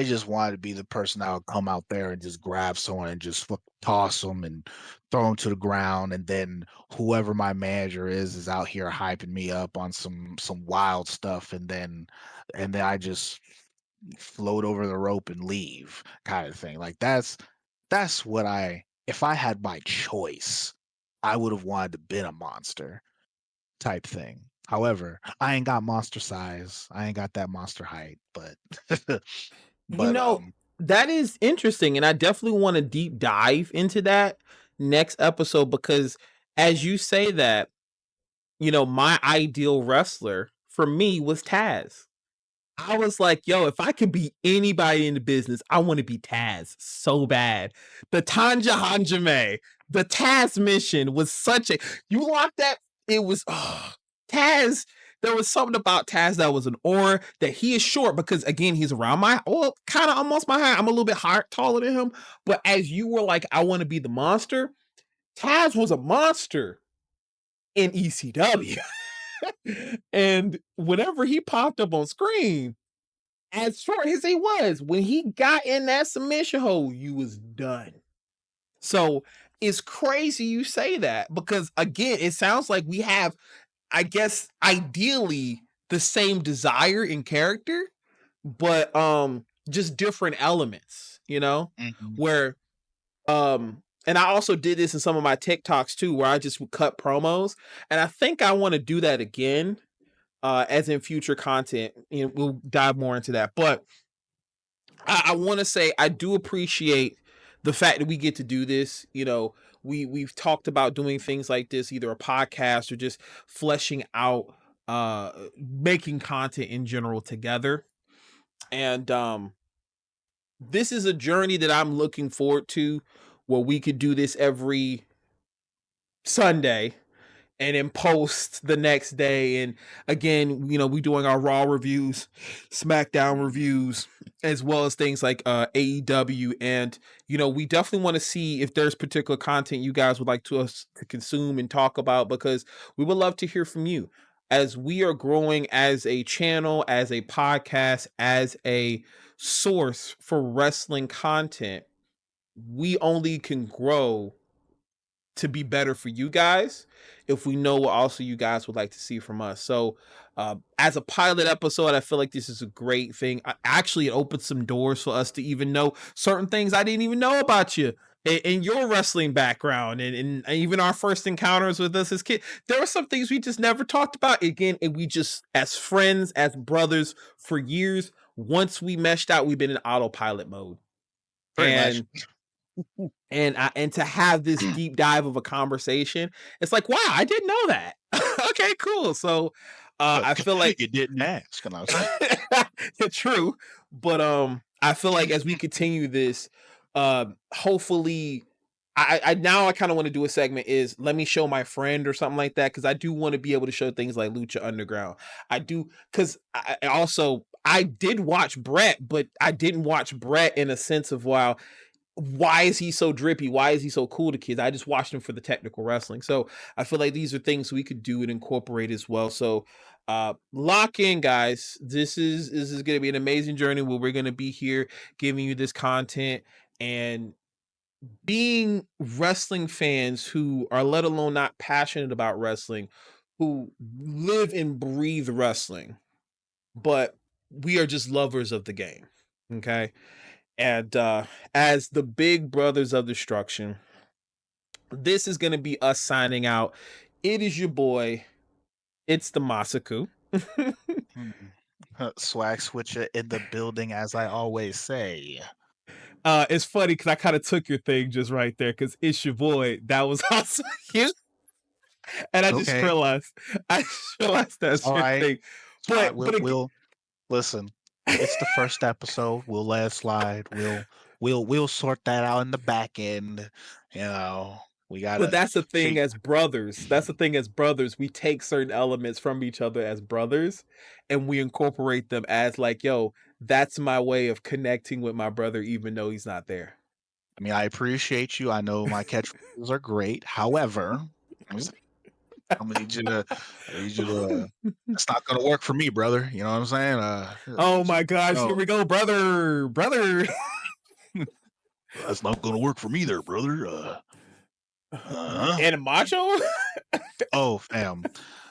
just wanted to be the person that would come out there and just grab someone and just toss them and throw them to the ground, and then whoever my manager is out here hyping me up on some wild stuff, and then I just float over the rope and leave, kind of thing. Like that's what I if I had my choice, I would have wanted to been a monster type thing. However, I ain't got monster size. I ain't got that monster height, but You but know, that is interesting, and I definitely want to deep dive into that next episode because as you say that, my ideal wrestler for me was Taz. I was like, yo, if I could be anybody in the business, I want to be Taz so bad. The Tanja Hanjime, the Taz mission was such a you locked that it was Taz. There was something about Taz that was an aura that he is short because again, he's around kind of almost my height. I'm a little bit higher, taller than him. But as you were like, I want to be the monster, Taz was a monster in ECW. And whenever he popped up on screen, as short as he was, when he got in that submission hole, you was done. So it's crazy you say that because again, it sounds like we have, I guess, ideally the same desire in character, but just different elements, you know, Mhm. where and I also did this in some of my TikToks too, where I just would cut promos, and I think I want to do that again, as in future content. You know, we'll dive more into that, but I want to say I do appreciate the fact that we get to do this. You know, we've talked about doing things like this, either a podcast or just fleshing out, making content in general together. And this is a journey that I'm looking forward to, where we could do this every Sunday and then post the next day. And again, you know, we doing our Raw reviews, SmackDown reviews, as well as things like AEW. And you know, we definitely want to see if there's particular content you guys would like to us to consume and talk about, because we would love to hear from you. As we are growing as a channel, as a podcast, as a source for wrestling content, we only can grow to be better for you guys if we know what also you guys would like to see from us. So as a pilot episode, I feel like this is a great thing. Actually, it opened some doors for us to even know certain things I didn't even know about you in your wrestling background, and even our first encounters with us as kids. There were some things we just never talked about again, and we just, as friends, as brothers for years, once we meshed out, we've been in autopilot mode. Pretty much. And and to have this deep dive of a conversation, it's like, wow, I didn't know that. Okay, cool. So I feel like You didn't ask, and I was it's true, but I feel like as we continue this, hopefully, I now I kind of want to do a segment is let me show my friend or something like that, because I do want to be able to show things like Lucha Underground. I do, because I also I did watch Brett, but I didn't watch Brett in a sense of, wow, why is he so drippy? Why is he so cool to kids? I just watched him for the technical wrestling. So I feel like these are things we could do and incorporate as well. So lock in, guys. This is gonna be an amazing journey where we're gonna be here giving you this content and being wrestling fans who are, let alone not passionate about wrestling, who live and breathe wrestling, but we are just lovers of the game. Okay. And as the big brothers of destruction, this is going to be us signing out. It is your boy. It's the Masaku. Swag switcher in the building, as I always say. It's funny because I kind of took your thing just right there, because it's your boy. That was also you. And I just Okay, realized, I just realized it's that's all your right. thing. It's all right. But again, We'll listen. It's the first episode. We'll let it slide. We'll sort that out in the back end. You know, we but gotta that's the thing figure. as brothers. That's the thing as brothers. We take certain elements from each other as brothers and we incorporate them as like, yo, that's my way of connecting with my brother, even though he's not there. I mean, I appreciate you. I know my catchphrases are great. However, I'm just- I'm gonna need you to. I need you to. It's not gonna work for me, brother. You know what I'm saying? Oh my gosh, here No, we go, brother. Brother. that's not gonna work for me, there, brother. And macho? Oh, fam.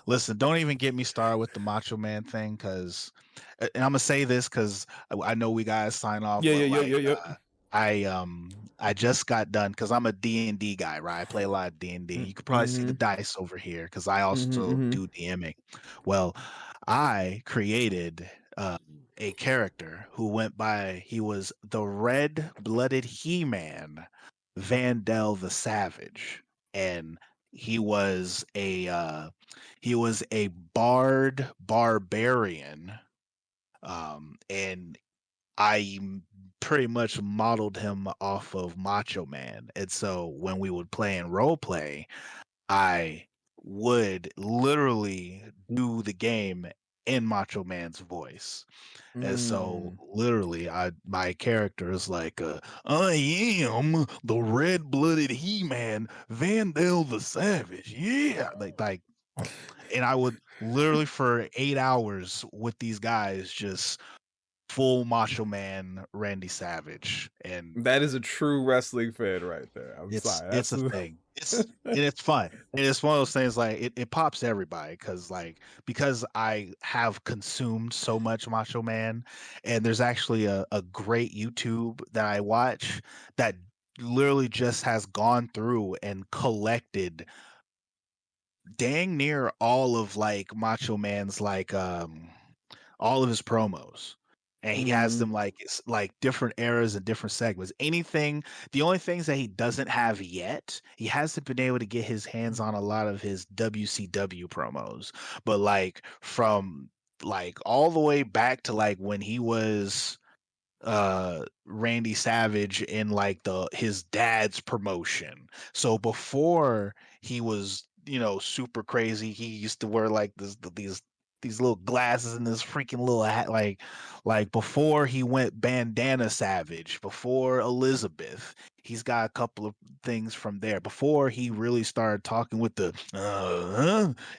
Listen, don't even get me started with the Macho Man thing, because, and I'm gonna say this because I know we guys sign off, Yeah, yeah, but yeah, like, yeah, yeah. I just got done because I'm a D&D guy, right? I play a lot of D&D. You could probably see the Mm-hmm. dice over here because I also Mm-hmm. do DMing. Well, I created a character who went by, he was the red-blooded He-Man, Vandal the Savage, and he was a bard barbarian, and pretty much modeled him off of Macho Man. And so when we would play in role play, I would literally do the game in Macho Man's voice. And so Mm. literally my character is like, I am the red-blooded He-Man, Vandal the Savage. Yeah. Like, and I would literally for 8 hours with these guys just full Macho Man Randy Savage, and That is a true wrestling fan right there. I'm sorry. it's That's a thing. It's fun. And it's one of those things like it pops everybody because I have consumed so much Macho Man, and there's actually a great YouTube that I watch that literally just has gone through and collected dang near all of like Macho Man's all of his promos. And he has them like it's like different eras and different segments. The only things that he doesn't have yet, he hasn't been able to get his hands on a lot of his WCW promos. But like from like all the way back to like when he was Randy Savage in like his dad's promotion. So before he was, super crazy, he used to wear like these little glasses and this freaking little hat like before he went bandana savage, before Elizabeth. He's got a couple of things from there before he really started talking with the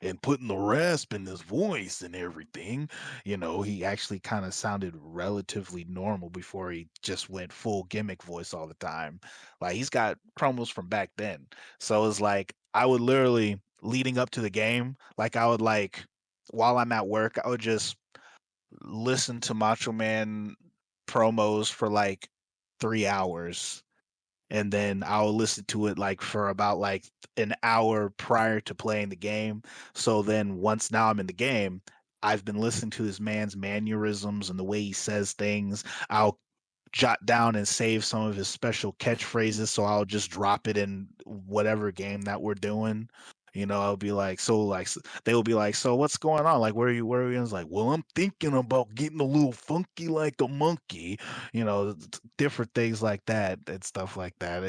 and putting the rasp in his voice and everything. He actually kind of sounded relatively normal before he just went full gimmick voice all the time. Like he's got promos from back then. So it's like I would literally leading up to the game, like I would like while I'm at work, I would just listen to Macho Man promos for like 3 hours. And then I'll listen to it like for about like an hour prior to playing the game. So then once now I'm in the game, I've been listening to this man's mannerisms and the way he says things. I'll jot down and save some of his special catchphrases, so I'll just drop it in whatever game that we're doing. I'll be like, they will be like, so what's going on? Like, where are you? And it's like, well, I'm thinking about getting a little funky like a monkey, different things like that and stuff like that.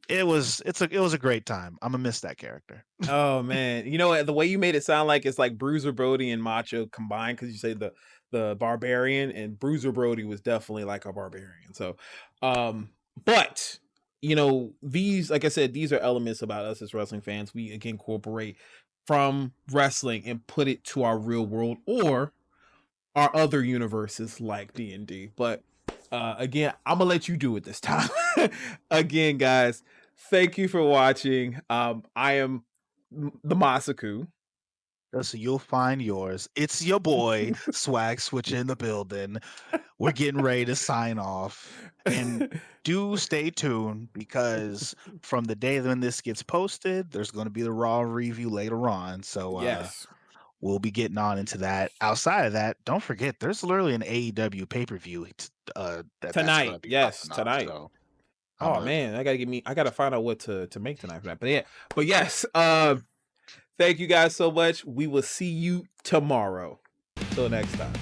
It was a great time. I'm gonna miss that character. Oh man, the way you made it sound like it's like Bruiser Brody and Macho combined because you say the barbarian, and Bruiser Brody was definitely like a barbarian. So, but these, like I said, these are elements about us as wrestling fans. We again incorporate from wrestling and put it to our real world or our other universes like D&D. But again, I'm gonna let you do it this time. Again, guys, thank you for watching. I am the Masaku. So you'll find yours. It's your boy Swag Switch in the building. We're getting ready to sign off, and do stay tuned because from the day when this gets posted, there's going to be the Raw review later on. So Yes. we'll be getting on into that. Outside of that, don't forget there's literally an AEW pay-per-view that's going to Tonight. be Yes, popping off. tonight. So I'm Oh a man, I gotta find out what to make tonight for that. But yeah, but yes, thank you guys so much. We will see you tomorrow. Till next time.